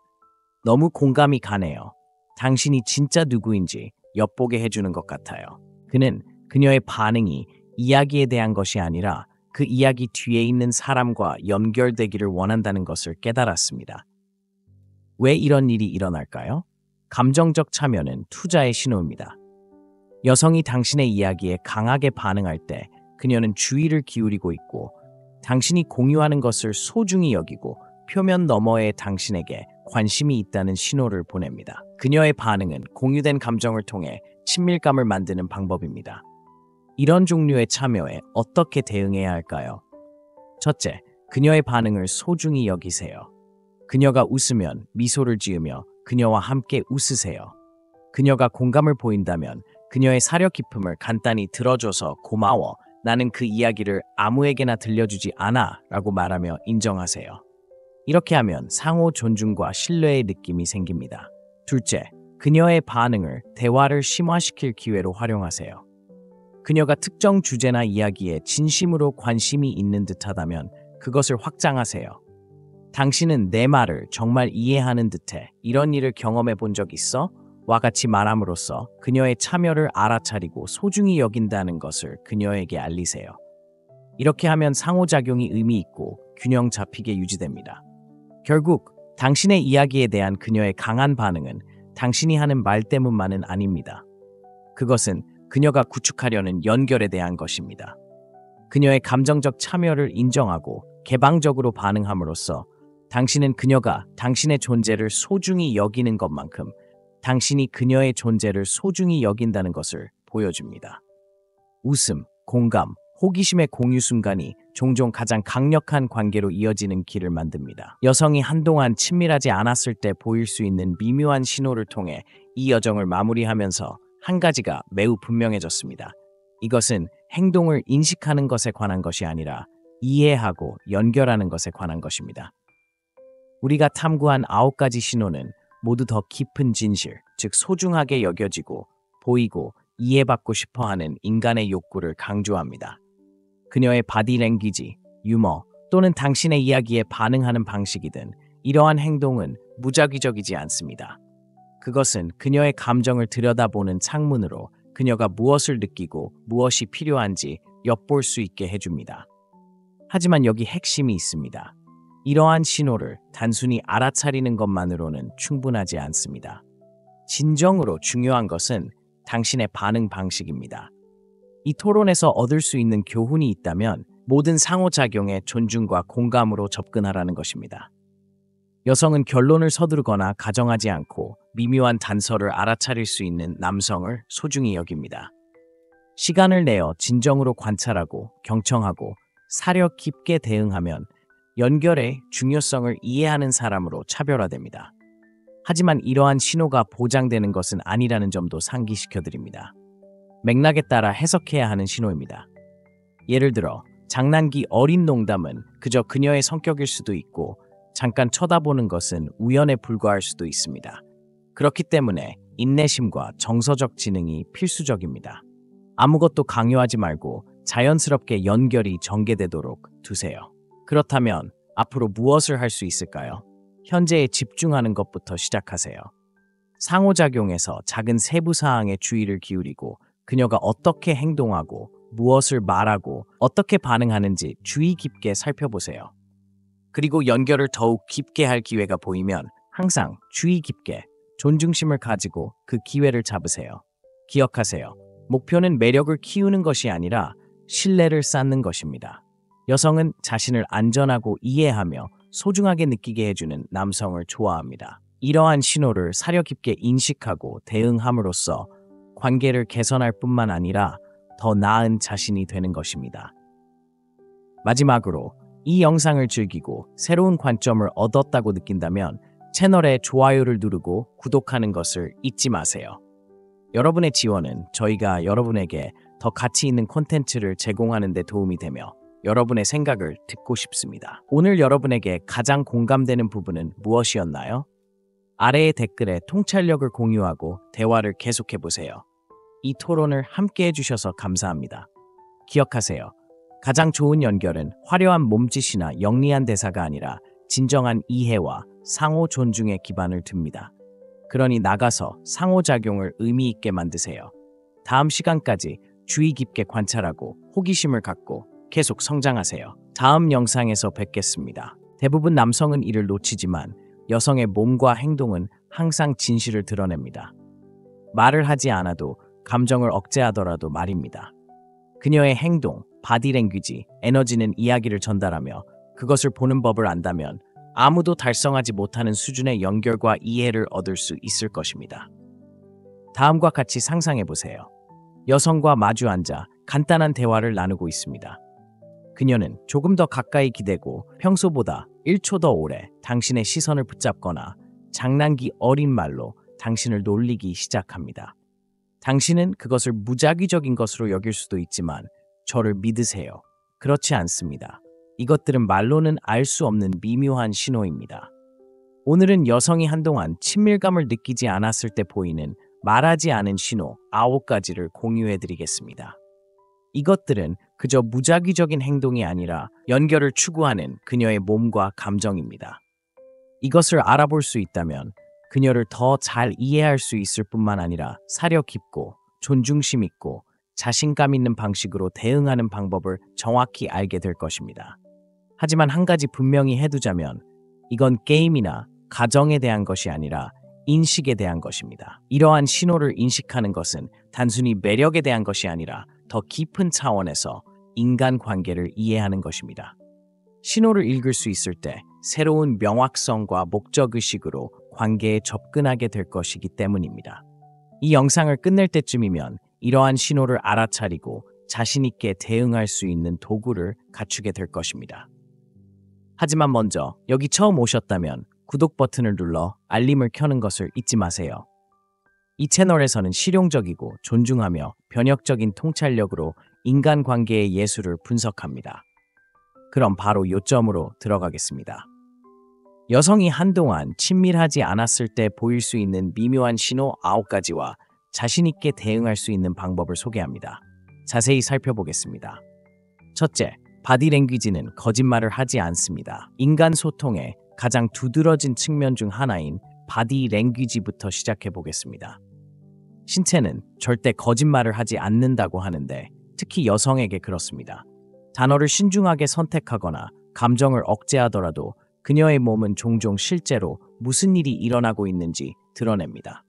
너무 공감이 가네요. 당신이 진짜 누구인지 엿보게 해주는 것 같아요. 그는 그녀의 반응이 이야기에 대한 것이 아니라 그 이야기 뒤에 있는 사람과 연결되기를 원한다는 것을 깨달았습니다. 왜 이런 일이 일어날까요? 감정적 참여는 투자의 신호입니다. 여성이 당신의 이야기에 강하게 반응할 때 그녀는 주의를 기울이고 있고 당신이 공유하는 것을 소중히 여기고 표면 너머의 당신에게 관심이 있다는 신호를 보냅니다. 그녀의 반응은 공유된 감정을 통해 친밀감을 만드는 방법입니다. 이런 종류의 참여에 어떻게 대응해야 할까요? 첫째, 그녀의 반응을 소중히 여기세요. 그녀가 웃으면 미소를 지으며 그녀와 함께 웃으세요. 그녀가 공감을 보인다면 그녀의 사려 깊음을 간단히 들어줘서 고마워. 나는 그 이야기를 아무에게나 들려주지 않아 라고 말하며 인정하세요. 이렇게 하면 상호 존중과 신뢰의 느낌이 생깁니다. 둘째, 그녀의 반응을 대화를 심화시킬 기회로 활용하세요. 그녀가 특정 주제나 이야기에 진심으로 관심이 있는 듯하다면 그것을 확장하세요. 당신은 내 말을 정말 이해하는 듯해. 이런 일을 경험해 본 적 있어? 와 같이 말함으로써 그녀의 참여를 알아차리고 소중히 여긴다는 것을 그녀에게 알리세요. 이렇게 하면 상호작용이 의미 있고 균형 잡히게 유지됩니다. 결국 당신의 이야기에 대한 그녀의 강한 반응은 당신이 하는 말 때문만은 아닙니다. 그것은 그녀가 구축하려는 연결에 대한 것입니다. 그녀의 감정적 참여를 인정하고 개방적으로 반응함으로써 당신은 그녀가 당신의 존재를 소중히 여기는 것만큼 당신이 그녀의 존재를 소중히 여긴다는 것을 보여줍니다. 웃음, 공감, 호기심의 공유 순간이 종종 가장 강력한 관계로 이어지는 길을 만듭니다. 여성이 한동안 친밀하지 않았을 때 보일 수 있는 미묘한 신호를 통해 이 여정을 마무리하면서 한 가지가 매우 분명해졌습니다. 이것은 행동을 인식하는 것에 관한 것이 아니라 이해하고 연결하는 것에 관한 것입니다. 우리가 탐구한 9가지 신호는 모두 더 깊은 진실, 즉 소중하게 여겨지고 보이고 이해받고 싶어하는 인간의 욕구를 강조합니다. 그녀의 바디랭귀지, 유머 또는 당신의 이야기에 반응하는 방식이든 이러한 행동은 무작위적이지 않습니다. 그것은 그녀의 감정을 들여다보는 창문으로 그녀가 무엇을 느끼고 무엇이 필요한지 엿볼 수 있게 해줍니다. 하지만 여기 핵심이 있습니다. 이러한 신호를 단순히 알아차리는 것만으로는 충분하지 않습니다. 진정으로 중요한 것은 당신의 반응 방식입니다. 이 토론에서 얻을 수 있는 교훈이 있다면 모든 상호작용에 존중과 공감으로 접근하라는 것입니다. 여성은 결론을 서두르거나 가정하지 않고 미묘한 단서를 알아차릴 수 있는 남성을 소중히 여깁니다. 시간을 내어 진정으로 관찰하고 경청하고 사려 깊게 대응하면 연결의 중요성을 이해하는 사람으로 차별화됩니다. 하지만 이러한 신호가 보장되는 것은 아니라는 점도 상기시켜드립니다. 맥락에 따라 해석해야 하는 신호입니다. 예를 들어 장난기 어린 농담은 그저 그녀의 성격일 수도 있고 잠깐 쳐다보는 것은 우연에 불과할 수도 있습니다. 그렇기 때문에 인내심과 정서적 지능이 필수적입니다. 아무것도 강요하지 말고 자연스럽게 연결이 전개되도록 두세요. 그렇다면 앞으로 무엇을 할 수 있을까요? 현재에 집중하는 것부터 시작하세요. 상호작용에서 작은 세부 사항에 주의를 기울이고 그녀가 어떻게 행동하고 무엇을 말하고 어떻게 반응하는지 주의 깊게 살펴보세요. 그리고 연결을 더욱 깊게 할 기회가 보이면 항상 주의 깊게 존중심을 가지고 그 기회를 잡으세요. 기억하세요. 목표는 매력을 키우는 것이 아니라 신뢰를 쌓는 것입니다. 여성은 자신을 안전하고 이해하며 소중하게 느끼게 해주는 남성을 좋아합니다. 이러한 신호를 사려 깊게 인식하고 대응함으로써 관계를 개선할 뿐만 아니라 더 나은 자신이 되는 것입니다. 마지막으로 이 영상을 즐기고 새로운 관점을 얻었다고 느낀다면 채널에 좋아요를 누르고 구독하는 것을 잊지 마세요. 여러분의 지원은 저희가 여러분에게 더 가치 있는 콘텐츠를 제공하는 데 도움이 되며 여러분의 생각을 듣고 싶습니다. 오늘 여러분에게 가장 공감되는 부분은 무엇이었나요? 아래의 댓글에 통찰력을 공유하고 대화를 계속해보세요. 이 토론을 함께 해주셔서 감사합니다. 기억하세요. 가장 좋은 연결은 화려한 몸짓이나 영리한 대사가 아니라 진정한 이해와 상호 존중에 기반을 둡니다. 그러니 나가서 상호작용을 의미 있게 만드세요. 다음 시간까지 주의 깊게 관찰하고 호기심을 갖고 계속 성장하세요. 다음 영상에서 뵙겠습니다. 대부분 남성은 이를 놓치지만 여성의 몸과 행동은 항상 진실을 드러냅니다. 말을 하지 않아도 감정을 억제하더라도 말입니다. 그녀의 행동, 바디랭귀지, 에너지는 이야기를 전달하며 그것을 보는 법을 안다면 아무도 달성하지 못하는 수준의 연결과 이해를 얻을 수 있을 것입니다. 다음과 같이 상상해보세요. 여성과 마주 앉아 간단한 대화를 나누고 있습니다. 그녀는 조금 더 가까이 기대고 평소보다 1초 더 오래 당신의 시선을 붙잡거나 장난기 어린 말로 당신을 놀리기 시작합니다. 당신은 그것을 무작위적인 것으로 여길 수도 있지만 저를 믿으세요. 그렇지 않습니다. 이것들은 말로는 알 수 없는 미묘한 신호입니다. 오늘은 여성이 한동안 친밀감을 느끼지 않았을 때 보이는 말하지 않은 신호 9가지를 공유해드리겠습니다. 이것들은 그저 무작위적인 행동이 아니라 연결을 추구하는 그녀의 몸과 감정입니다. 이것을 알아볼 수 있다면 그녀를 더 잘 이해할 수 있을 뿐만 아니라 사려 깊고 존중심 있고 자신감 있는 방식으로 대응하는 방법을 정확히 알게 될 것입니다. 하지만 한 가지 분명히 해두자면 이건 게임이나 가정에 대한 것이 아니라 인식에 대한 것입니다. 이러한 신호를 인식하는 것은 단순히 매력에 대한 것이 아니라 더 깊은 차원에서 인간관계를 이해하는 것입니다. 신호를 읽을 수 있을 때 새로운 명확성과 목적의식으로 관계에 접근하게 될 것이기 때문입니다. 이 영상을 끝낼 때쯤이면 이러한 신호를 알아차리고 자신있게 대응할 수 있는 도구를 갖추게 될 것입니다. 하지만 먼저 여기 처음 오셨다면 구독 버튼을 눌러 알림을 켜는 것을 잊지 마세요. 이 채널에서는 실용적이고 존중하며 변혁적인 통찰력으로 인간관계의 예술을 분석합니다. 그럼 바로 요점으로 들어가겠습니다. 여성이 한동안 친밀하지 않았을 때 보일 수 있는 미묘한 신호 9가지와 자신있게 대응할 수 있는 방법을 소개합니다. 자세히 살펴보겠습니다. 첫째, 바디랭귀지는 거짓말을 하지 않습니다. 인간 소통의 가장 두드러진 측면 중 하나인 바디랭귀지부터 시작해 보겠습니다. 신체는 절대 거짓말을 하지 않는다고 하는데 특히 여성에게 그렇습니다. 단어를 신중하게 선택하거나 감정을 억제하더라도 그녀의 몸은 종종 실제로 무슨 일이 일어나고 있는지 드러냅니다.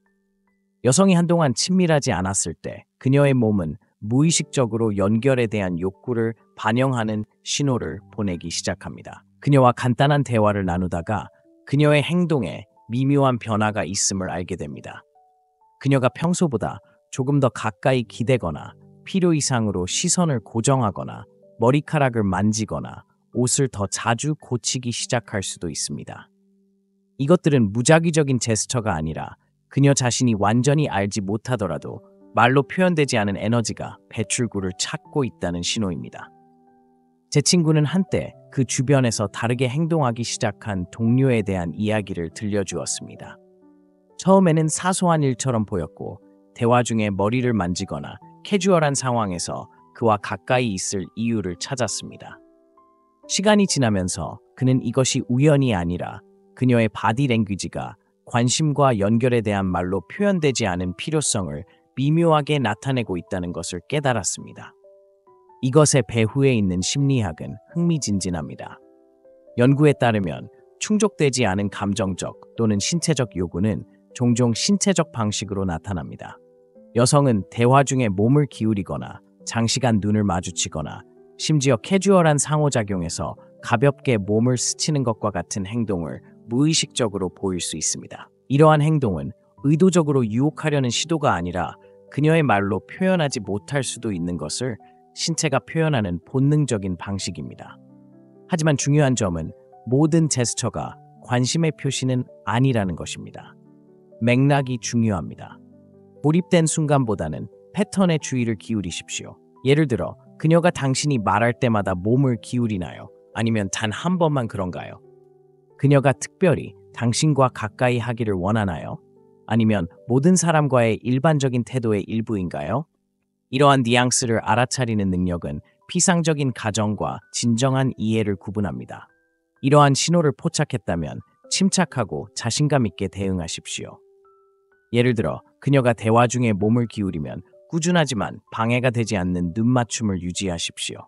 여성이 한동안 친밀하지 않았을 때 그녀의 몸은 무의식적으로 연결에 대한 욕구를 반영하는 신호를 보내기 시작합니다. 그녀와 간단한 대화를 나누다가 그녀의 행동에 미묘한 변화가 있음을 알게 됩니다. 그녀가 평소보다 조금 더 가까이 기대거나 필요 이상으로 시선을 고정하거나 머리카락을 만지거나 옷을 더 자주 고치기 시작할 수도 있습니다. 이것들은 무작위적인 제스처가 아니라 그녀 자신이 완전히 알지 못하더라도 말로 표현되지 않은 에너지가 배출구를 찾고 있다는 신호입니다. 제 친구는 한때 그 주변에서 다르게 행동하기 시작한 동료에 대한 이야기를 들려주었습니다. 처음에는 사소한 일처럼 보였고 대화 중에 머리를 만지거나 캐주얼한 상황에서 그와 가까이 있을 이유를 찾았습니다. 시간이 지나면서 그는 이것이 우연이 아니라 그녀의 바디 랭귀지가 관심과 연결에 대한 말로 표현되지 않은 필요성을 미묘하게 나타내고 있다는 것을 깨달았습니다. 이것의 배후에 있는 심리학은 흥미진진합니다. 연구에 따르면 충족되지 않은 감정적 또는 신체적 요구는 종종 신체적 방식으로 나타납니다. 여성은 대화 중에 몸을 기울이거나 장시간 눈을 마주치거나 심지어 캐주얼한 상호작용에서 가볍게 몸을 스치는 것과 같은 행동을 무의식적으로 보일 수 있습니다. 이러한 행동은 의도적으로 유혹하려는 시도가 아니라 그녀의 말로 표현하지 못할 수도 있는 것을 신체가 표현하는 본능적인 방식입니다. 하지만 중요한 점은 모든 제스처가 관심의 표시는 아니라는 것입니다. 맥락이 중요합니다. 몰입된 순간보다는 패턴에 주의를 기울이십시오. 예를 들어, 그녀가 당신이 말할 때마다 몸을 기울이나요? 아니면 단 한 번만 그런가요? 그녀가 특별히 당신과 가까이 하기를 원하나요? 아니면 모든 사람과의 일반적인 태도의 일부인가요? 이러한 뉘앙스를 알아차리는 능력은 피상적인 가정과 진정한 이해를 구분합니다. 이러한 신호를 포착했다면 침착하고 자신감 있게 대응하십시오. 예를 들어, 그녀가 대화 중에 몸을 기울이면 꾸준하지만 방해가 되지 않는 눈맞춤을 유지하십시오.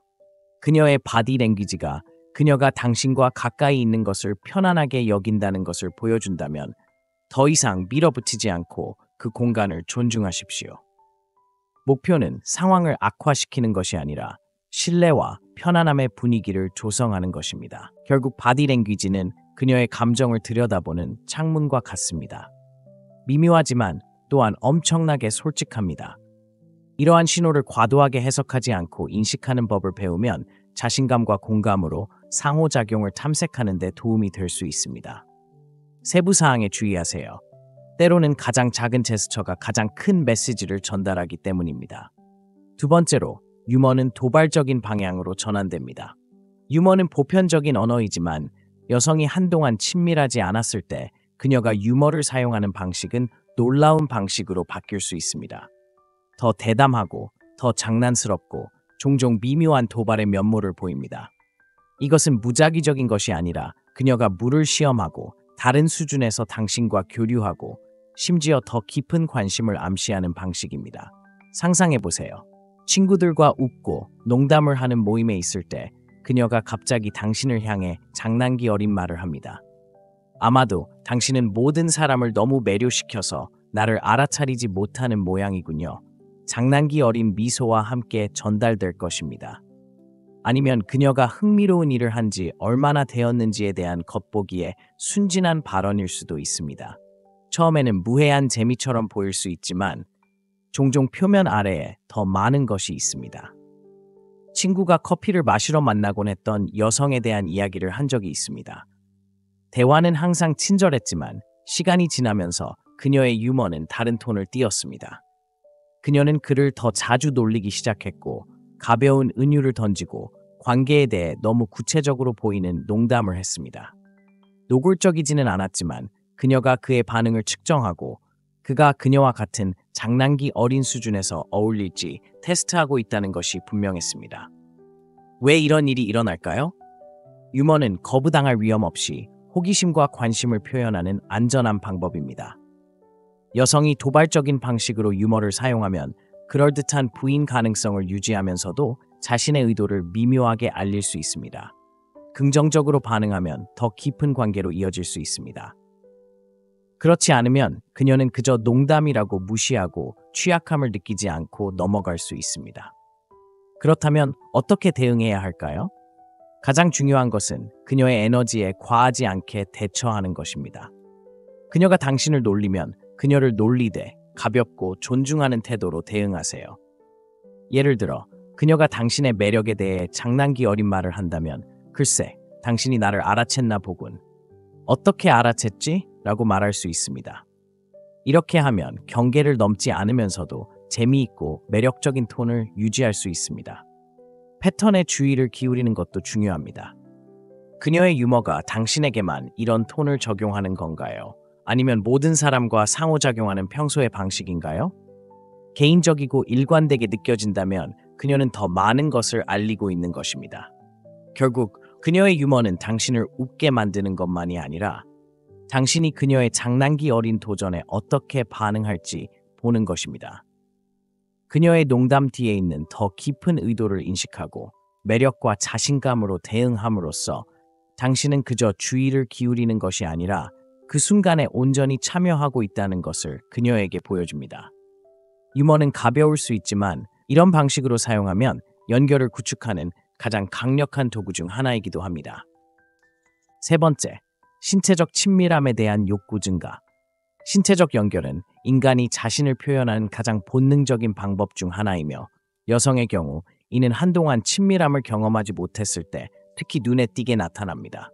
그녀의 바디 랭귀지가 그녀가 당신과 가까이 있는 것을 편안하게 여긴다는 것을 보여준다면 더 이상 밀어붙이지 않고 그 공간을 존중하십시오. 목표는 상황을 악화시키는 것이 아니라 신뢰와 편안함의 분위기를 조성하는 것입니다. 결국 바디 랭귀지는 그녀의 감정을 들여다보는 창문과 같습니다. 미묘하지만 또한 엄청나게 솔직합니다. 이러한 신호를 과도하게 해석하지 않고 인식하는 법을 배우면 자신감과 공감으로 상호작용을 탐색하는 데 도움이 될 수 있습니다. 세부사항에 주의하세요. 때로는 가장 작은 제스처가 가장 큰 메시지를 전달하기 때문입니다. 두 번째로, 유머는 도발적인 방향으로 전환됩니다. 유머는 보편적인 언어이지만 여성이 한동안 친밀하지 않았을 때 그녀가 유머를 사용하는 방식은 놀라운 방식으로 바뀔 수 있습니다. 더 대담하고 더 장난스럽고 종종 미묘한 도발의 면모를 보입니다. 이것은 무작위적인 것이 아니라 그녀가 물을 시험하고 다른 수준에서 당신과 교류하고 심지어 더 깊은 관심을 암시하는 방식입니다. 상상해보세요. 친구들과 웃고 농담을 하는 모임에 있을 때 그녀가 갑자기 당신을 향해 장난기 어린 말을 합니다. 아마도 당신은 모든 사람을 너무 매료시켜서 나를 알아차리지 못하는 모양이군요. 장난기 어린 미소와 함께 전달될 것입니다. 아니면 그녀가 흥미로운 일을 한 지 얼마나 되었는지에 대한 겉보기에 순진한 발언일 수도 있습니다. 처음에는 무해한 재미처럼 보일 수 있지만 종종 표면 아래에 더 많은 것이 있습니다. 친구가 커피를 마시러 만나곤 했던 여성에 대한 이야기를 한 적이 있습니다. 대화는 항상 친절했지만 시간이 지나면서 그녀의 유머는 다른 톤을 띄었습니다. 그녀는 그를 더 자주 놀리기 시작했고 가벼운 은유를 던지고 관계에 대해 너무 구체적으로 보이는 농담을 했습니다. 노골적이지는 않았지만 그녀가 그의 반응을 측정하고 그가 그녀와 같은 장난기 어린 수준에서 어울릴지 테스트하고 있다는 것이 분명했습니다. 왜 이런 일이 일어날까요? 유머는 거부당할 위험 없이 호기심과 관심을 표현하는 안전한 방법입니다. 여성이 도발적인 방식으로 유머를 사용하면 그럴듯한 부인 가능성을 유지하면서도 자신의 의도를 미묘하게 알릴 수 있습니다. 긍정적으로 반응하면 더 깊은 관계로 이어질 수 있습니다. 그렇지 않으면 그녀는 그저 농담이라고 무시하고 취약함을 느끼지 않고 넘어갈 수 있습니다. 그렇다면 어떻게 대응해야 할까요? 가장 중요한 것은 그녀의 에너지에 과하지 않게 대처하는 것입니다. 그녀가 당신을 놀리면 그녀를 놀리되 가볍고 존중하는 태도로 대응하세요. 예를 들어, 그녀가 당신의 매력에 대해 장난기 어린 말을 한다면 글쎄, 당신이 나를 알아챘나 보군. 어떻게 알아챘지? 라고 말할 수 있습니다. 이렇게 하면 경계를 넘지 않으면서도 재미있고 매력적인 톤을 유지할 수 있습니다. 패턴에 주의를 기울이는 것도 중요합니다. 그녀의 유머가 당신에게만 이런 톤을 적용하는 건가요? 아니면 모든 사람과 상호작용하는 평소의 방식인가요? 개인적이고 일관되게 느껴진다면 그녀는 더 많은 것을 알리고 있는 것입니다. 결국 그녀의 유머는 당신을 웃게 만드는 것만이 아니라 당신이 그녀의 장난기 어린 도전에 어떻게 반응할지 보는 것입니다. 그녀의 농담 뒤에 있는 더 깊은 의도를 인식하고 매력과 자신감으로 대응함으로써 당신은 그저 주의를 기울이는 것이 아니라 그 순간에 온전히 참여하고 있다는 것을 그녀에게 보여줍니다. 유머는 가벼울 수 있지만 이런 방식으로 사용하면 연결을 구축하는 가장 강력한 도구 중 하나이기도 합니다. 세 번째, 신체적 친밀함에 대한 욕구 증가. 신체적 연결은 인간이 자신을 표현하는 가장 본능적인 방법 중 하나이며 여성의 경우 이는 한동안 친밀함을 경험하지 못했을 때 특히 눈에 띄게 나타납니다.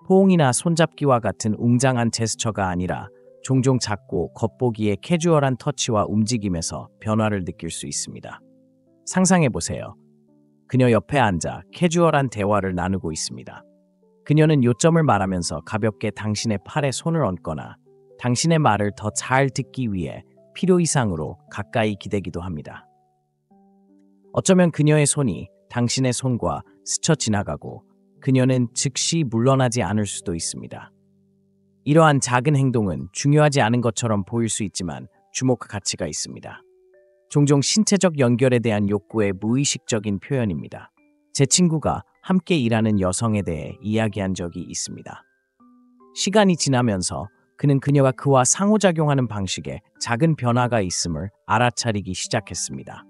포옹이나 손잡기와 같은 웅장한 제스처가 아니라 종종 작고 겉보기에 캐주얼한 터치와 움직임에서 변화를 느낄 수 있습니다. 상상해보세요. 그녀 옆에 앉아 캐주얼한 대화를 나누고 있습니다. 그녀는 요점을 말하면서 가볍게 당신의 팔에 손을 얹거나 당신의 말을 더 잘 듣기 위해 필요 이상으로 가까이 기대기도 합니다. 어쩌면 그녀의 손이 당신의 손과 스쳐 지나가고 그녀는 즉시 물러나지 않을 수도 있습니다. 이러한 작은 행동은 중요하지 않은 것처럼 보일 수 있지만 주목할 가치가 있습니다. 종종 신체적 연결에 대한 욕구의 무의식적인 표현입니다. 제 친구가 함께 일하는 여성에 대해 이야기한 적이 있습니다. 시간이 지나면서 그는 그녀가 그와 상호작용하는 방식에 작은 변화가 있음을 알아차리기 시작했습니다.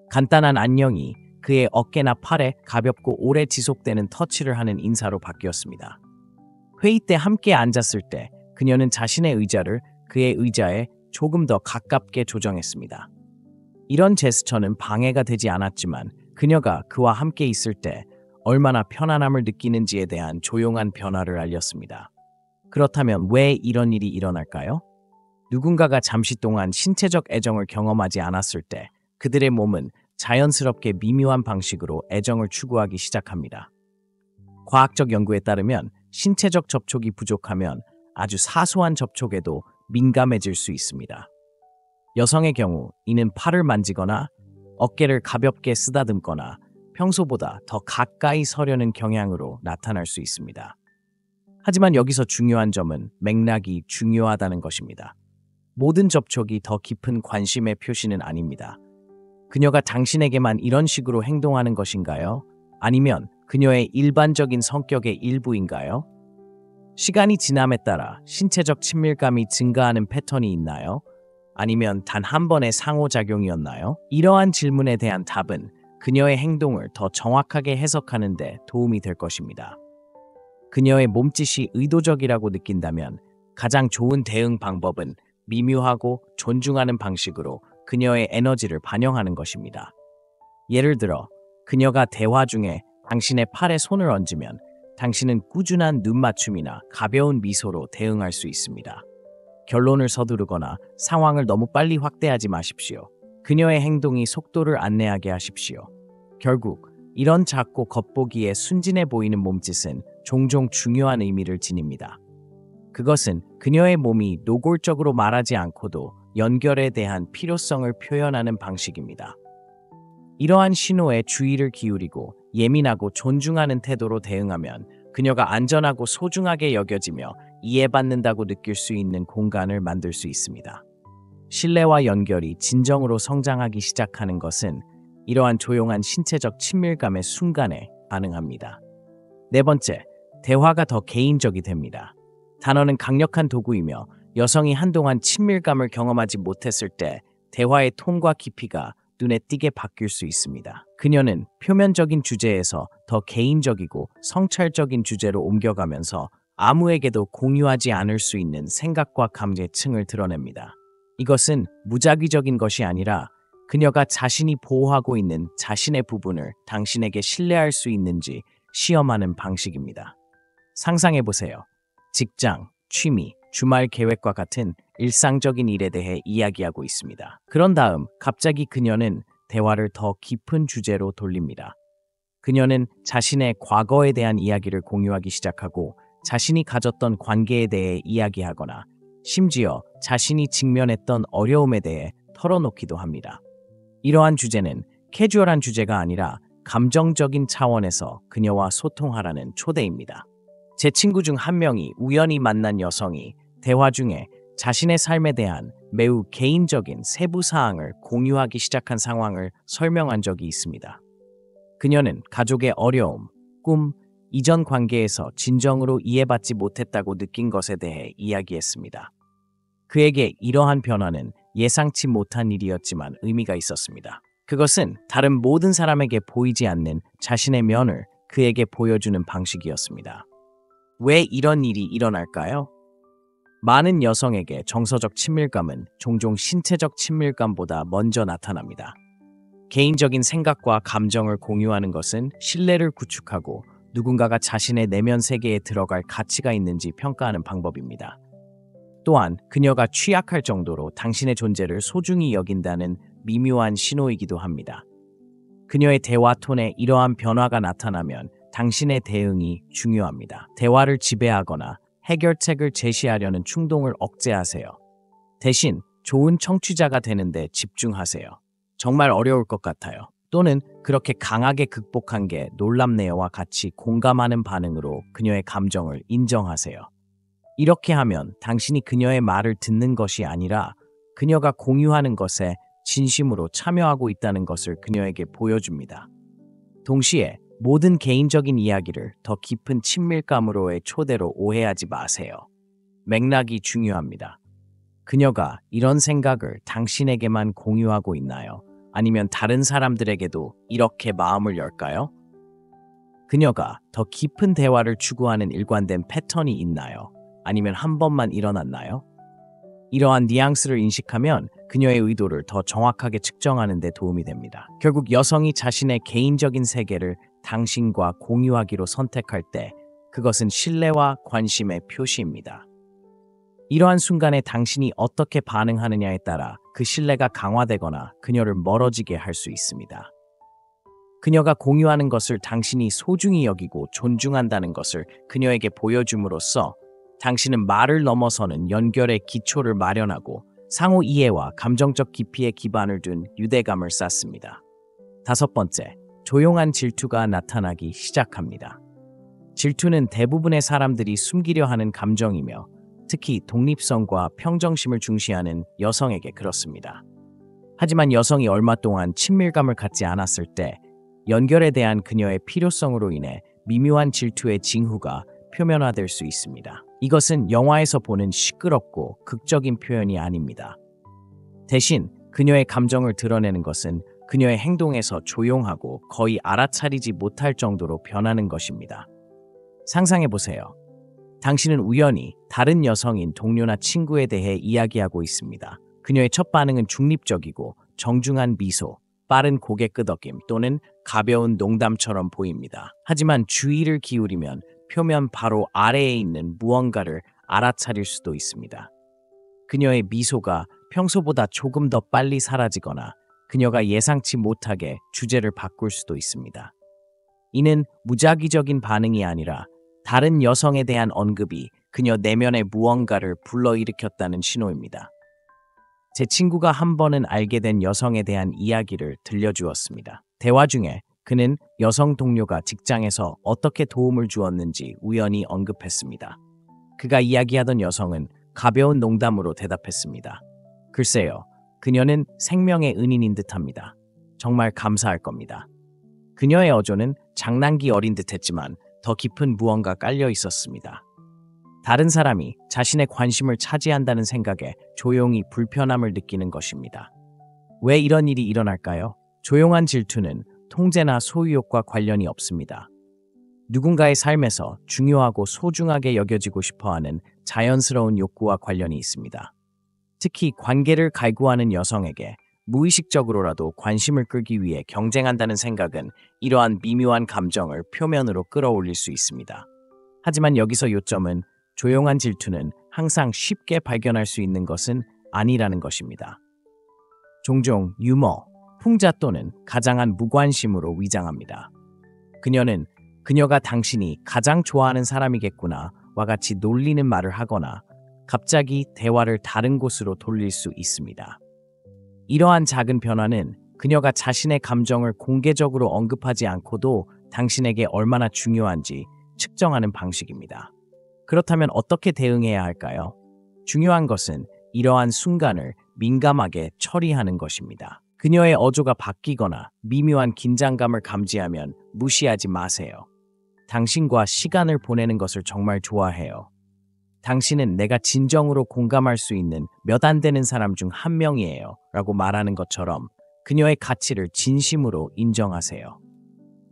간단한 안녕이 그의 어깨나 팔에 가볍고 오래 지속되는 터치를 하는 인사로 바뀌었습니다. 회의 때 함께 앉았을 때 그녀는 자신의 의자를 그의 의자에 조금 더 가깝게 조정했습니다. 이런 제스처는 방해가 되지 않았지만 그녀가 그와 함께 있을 때 얼마나 편안함을 느끼는지에 대한 조용한 변화를 알렸습니다. 그렇다면 왜 이런 일이 일어날까요? 누군가가 잠시 동안 신체적 애정을 경험하지 않았을 때 그들의 몸은 자연스럽게 미묘한 방식으로 애정을 추구하기 시작합니다. 과학적 연구에 따르면 신체적 접촉이 부족하면 아주 사소한 접촉에도 민감해질 수 있습니다. 여성의 경우 이는 팔을 만지거나 어깨를 가볍게 쓰다듬거나 평소보다 더 가까이 서려는 경향으로 나타날 수 있습니다. 하지만 여기서 중요한 점은 맥락이 중요하다는 것입니다. 모든 접촉이 더 깊은 관심의 표시는 아닙니다. 그녀가 당신에게만 이런 식으로 행동하는 것인가요? 아니면 그녀의 일반적인 성격의 일부인가요? 시간이 지남에 따라 신체적 친밀감이 증가하는 패턴이 있나요? 아니면 단 한 번의 상호작용이었나요? 이러한 질문에 대한 답은 그녀의 행동을 더 정확하게 해석하는 데 도움이 될 것입니다. 그녀의 몸짓이 의도적이라고 느낀다면 가장 좋은 대응 방법은 미묘하고 존중하는 방식으로 그녀의 에너지를 반영하는 것입니다. 예를 들어 그녀가 대화 중에 당신의 팔에 손을 얹으면 당신은 꾸준한 눈맞춤이나 가벼운 미소로 대응할 수 있습니다. 결론을 서두르거나 상황을 너무 빨리 확대하지 마십시오. 그녀의 행동이 속도를 안내하게 하십시오. 결국 이런 작고 겉보기에 순진해 보이는 몸짓은 종종 중요한 의미를 지닙니다. 그것은 그녀의 몸이 노골적으로 말하지 않고도 연결에 대한 필요성을 표현하는 방식입니다. 이러한 신호에 주의를 기울이고 예민하고 존중하는 태도로 대응하면 그녀가 안전하고 소중하게 여겨지며 이해받는다고 느낄 수 있는 공간을 만들 수 있습니다. 신뢰와 연결이 진정으로 성장하기 시작하는 것은 이러한 조용한 신체적 친밀감의 순간에 반응합니다. 네 번째, 대화가 더 개인적이 됩니다. 단어는 강력한 도구이며 여성이 한동안 친밀감을 경험하지 못했을 때 대화의 톤과 깊이가 눈에 띄게 바뀔 수 있습니다. 그녀는 표면적인 주제에서 더 개인적이고 성찰적인 주제로 옮겨가면서 아무에게도 공유하지 않을 수 있는 생각과 감정의 층을 드러냅니다. 이것은 무작위적인 것이 아니라 그녀가 자신이 보호하고 있는 자신의 부분을 당신에게 신뢰할 수 있는지 시험하는 방식입니다. 상상해보세요. 직장, 취미, 주말 계획과 같은 일상적인 일에 대해 이야기하고 있습니다. 그런 다음 갑자기 그녀는 대화를 더 깊은 주제로 돌립니다. 그녀는 자신의 과거에 대한 이야기를 공유하기 시작하고 자신이 가졌던 관계에 대해 이야기하거나 심지어 자신이 직면했던 어려움에 대해 털어놓기도 합니다. 이러한 주제는 캐주얼한 주제가 아니라 감정적인 차원에서 그녀와 소통하라는 초대입니다. 제 친구 중 한 명이 우연히 만난 여성이 대화 중에 자신의 삶에 대한 매우 개인적인 세부 사항을 공유하기 시작한 상황을 설명한 적이 있습니다. 그녀는 가족의 어려움, 꿈, 이전 관계에서 진정으로 이해받지 못했다고 느낀 것에 대해 이야기했습니다. 그에게 이러한 변화는 예상치 못한 일이었지만 의미가 있었습니다. 그것은 다른 모든 사람에게 보이지 않는 자신의 면을 그에게 보여주는 방식이었습니다. 왜 이런 일이 일어날까요? 많은 여성에게 정서적 친밀감은 종종 신체적 친밀감보다 먼저 나타납니다. 개인적인 생각과 감정을 공유하는 것은 신뢰를 구축하고 누군가가 자신의 내면 세계에 들어갈 가치가 있는지 평가하는 방법입니다. 또한 그녀가 취약할 정도로 당신의 존재를 소중히 여긴다는 미묘한 신호이기도 합니다. 그녀의 대화 톤에 이러한 변화가 나타나면 당신의 대응이 중요합니다. 대화를 지배하거나 해결책을 제시하려는 충동을 억제하세요. 대신 좋은 청취자가 되는데 집중하세요. 정말 어려울 것 같아요. 또는 그렇게 강하게 극복한 게 놀랍네요와 같이 공감하는 반응으로 그녀의 감정을 인정하세요. 이렇게 하면 당신이 그녀의 말을 듣는 것이 아니라 그녀가 공유하는 것에 진심으로 참여하고 있다는 것을 그녀에게 보여줍니다. 동시에 모든 개인적인 이야기를 더 깊은 친밀감으로의 초대로 오해하지 마세요. 맥락이 중요합니다. 그녀가 이런 생각을 당신에게만 공유하고 있나요? 아니면 다른 사람들에게도 이렇게 마음을 열까요? 그녀가 더 깊은 대화를 추구하는 일관된 패턴이 있나요? 아니면 한 번만 일어났나요? 이러한 뉘앙스를 인식하면 그녀의 의도를 더 정확하게 측정하는 데 도움이 됩니다. 결국 여성이 자신의 개인적인 세계를 당신과 공유하기로 선택할 때 그것은 신뢰와 관심의 표시입니다. 이러한 순간에 당신이 어떻게 반응하느냐에 따라 그 신뢰가 강화되거나 그녀를 멀어지게 할 수 있습니다. 그녀가 공유하는 것을 당신이 소중히 여기고 존중한다는 것을 그녀에게 보여줌으로써 당신은 말을 넘어서는 연결의 기초를 마련하고 상호 이해와 감정적 깊이의 기반을 둔 유대감을 쌓습니다. 5번째, 조용한 질투가 나타나기 시작합니다. 질투는 대부분의 사람들이 숨기려 하는 감정이며 특히 독립성과 평정심을 중시하는 여성에게 그렇습니다. 하지만 여성이 얼마 동안 친밀감을 갖지 않았을 때 연결에 대한 그녀의 필요성으로 인해 미묘한 질투의 징후가 표면화될 수 있습니다. 이것은 영화에서 보는 시끄럽고 극적인 표현이 아닙니다. 대신 그녀의 감정을 드러내는 것은 그녀의 행동에서 조용하고 거의 알아차리지 못할 정도로 변하는 것입니다. 상상해보세요. 당신은 우연히 다른 여성인 동료나 친구에 대해 이야기하고 있습니다. 그녀의 첫 반응은 중립적이고 정중한 미소, 빠른 고개 끄덕임 또는 가벼운 농담처럼 보입니다. 하지만 주의를 기울이면 표면 바로 아래에 있는 무언가를 알아차릴 수도 있습니다. 그녀의 미소가 평소보다 조금 더 빨리 사라지거나 그녀가 예상치 못하게 주제를 바꿀 수도 있습니다. 이는 무작위적인 반응이 아니라 다른 여성에 대한 언급이 그녀 내면의 무언가를 불러일으켰다는 신호입니다. 제 친구가 한 번은 알게 된 여성에 대한 이야기를 들려주었습니다. 대화 중에 그는 여성 동료가 직장에서 어떻게 도움을 주었는지 우연히 언급했습니다. 그가 이야기하던 여성은 가벼운 농담으로 대답했습니다. 글쎄요, 그녀는 생명의 은인인 듯합니다. 정말 감사할 겁니다. 그녀의 어조는 장난기 어린 듯했지만 더 깊은 무언가 깔려 있었습니다. 다른 사람이 자신의 관심을 차지한다는 생각에 조용히 불편함을 느끼는 것입니다. 왜 이런 일이 일어날까요? 조용한 질투는 통제나 소유욕과 관련이 없습니다. 누군가의 삶에서 중요하고 소중하게 여겨지고 싶어하는 자연스러운 욕구와 관련이 있습니다. 특히 관계를 갈구하는 여성에게 무의식적으로라도 관심을 끌기 위해 경쟁한다는 생각은 이러한 미묘한 감정을 표면으로 끌어올릴 수 있습니다. 하지만 여기서 요점은 조용한 질투는 항상 쉽게 발견할 수 있는 것은 아니라는 것입니다. 종종 유머, 풍자 또는 가장한 무관심으로 위장합니다. 그녀는 그녀가 당신이 가장 좋아하는 사람이겠구나 와 같이 놀리는 말을 하거나 갑자기 대화를 다른 곳으로 돌릴 수 있습니다. 이러한 작은 변화는 그녀가 자신의 감정을 공개적으로 언급하지 않고도 당신에게 얼마나 중요한지 측정하는 방식입니다. 그렇다면 어떻게 대응해야 할까요? 중요한 것은 이러한 순간을 민감하게 처리하는 것입니다. 그녀의 어조가 바뀌거나 미묘한 긴장감을 감지하면 무시하지 마세요. 당신과 시간을 보내는 것을 정말 좋아해요. 당신은 내가 진정으로 공감할 수 있는 몇 안 되는 사람 중 한 명이에요 라고 말하는 것처럼 그녀의 가치를 진심으로 인정하세요.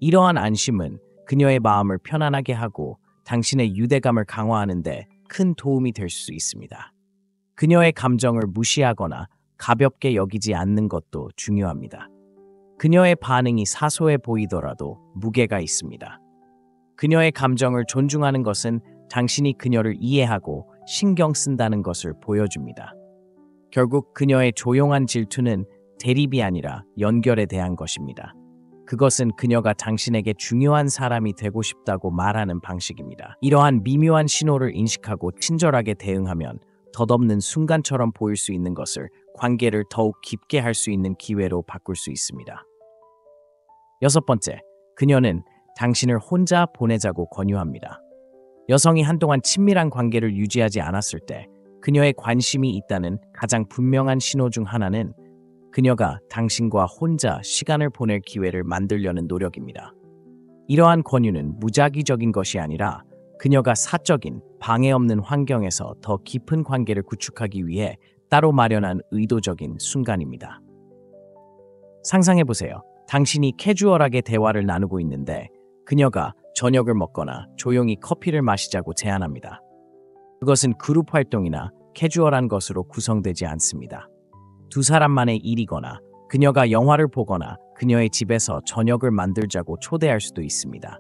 이러한 안심은 그녀의 마음을 편안하게 하고 당신의 유대감을 강화하는 데 큰 도움이 될 수 있습니다. 그녀의 감정을 무시하거나 가볍게 여기지 않는 것도 중요합니다. 그녀의 반응이 사소해 보이더라도 무게가 있습니다. 그녀의 감정을 존중하는 것은 당신이 그녀를 이해하고 신경 쓴다는 것을 보여줍니다. 결국 그녀의 조용한 질투는 대립이 아니라 연결에 대한 것입니다. 그것은 그녀가 당신에게 중요한 사람이 되고 싶다고 말하는 방식입니다. 이러한 미묘한 신호를 인식하고 친절하게 대응하면 덧없는 순간처럼 보일 수 있는 것을 관계를 더욱 깊게 할 수 있는 기회로 바꿀 수 있습니다. 6번째, 그녀는 당신을 혼자 보내자고 권유합니다. 여성이 한동안 친밀한 관계를 유지하지 않았을 때 그녀의 관심이 있다는 가장 분명한 신호 중 하나는 그녀가 당신과 혼자 시간을 보낼 기회를 만들려는 노력입니다. 이러한 권유는 무작위적인 것이 아니라 그녀가 사적인 방해 없는 환경에서 더 깊은 관계를 구축하기 위해 따로 마련한 의도적인 순간입니다. 상상해보세요. 당신이 캐주얼하게 대화를 나누고 있는데 그녀가 저녁을 먹거나 조용히 커피를 마시자고 제안합니다. 그것은 그룹 활동이나 캐주얼한 것으로 구성되지 않습니다. 두 사람만의 일이거나 그녀가 영화를 보거나 그녀의 집에서 저녁을 만들자고 초대할 수도 있습니다.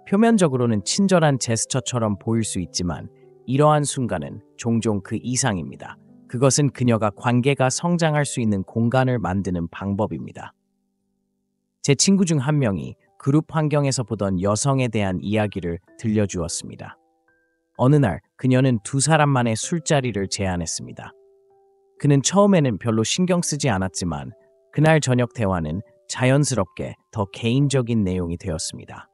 표면적으로는 친절한 제스처처럼 보일 수 있지만 이러한 순간은 종종 그 이상입니다. 그것은 그녀가 관계가 성장할 수 있는 공간을 만드는 방법입니다. 제 친구 중 한 명이 그룹 환경에서 보던 여성에 대한 이야기를 들려주었습니다. 어느 날 그녀는 두 사람만의 술자리를 제안했습니다. 그는 처음에는 별로 신경 쓰지 않았지만 그날 저녁 대화는 자연스럽게 더 개인적인 내용이 되었습니다.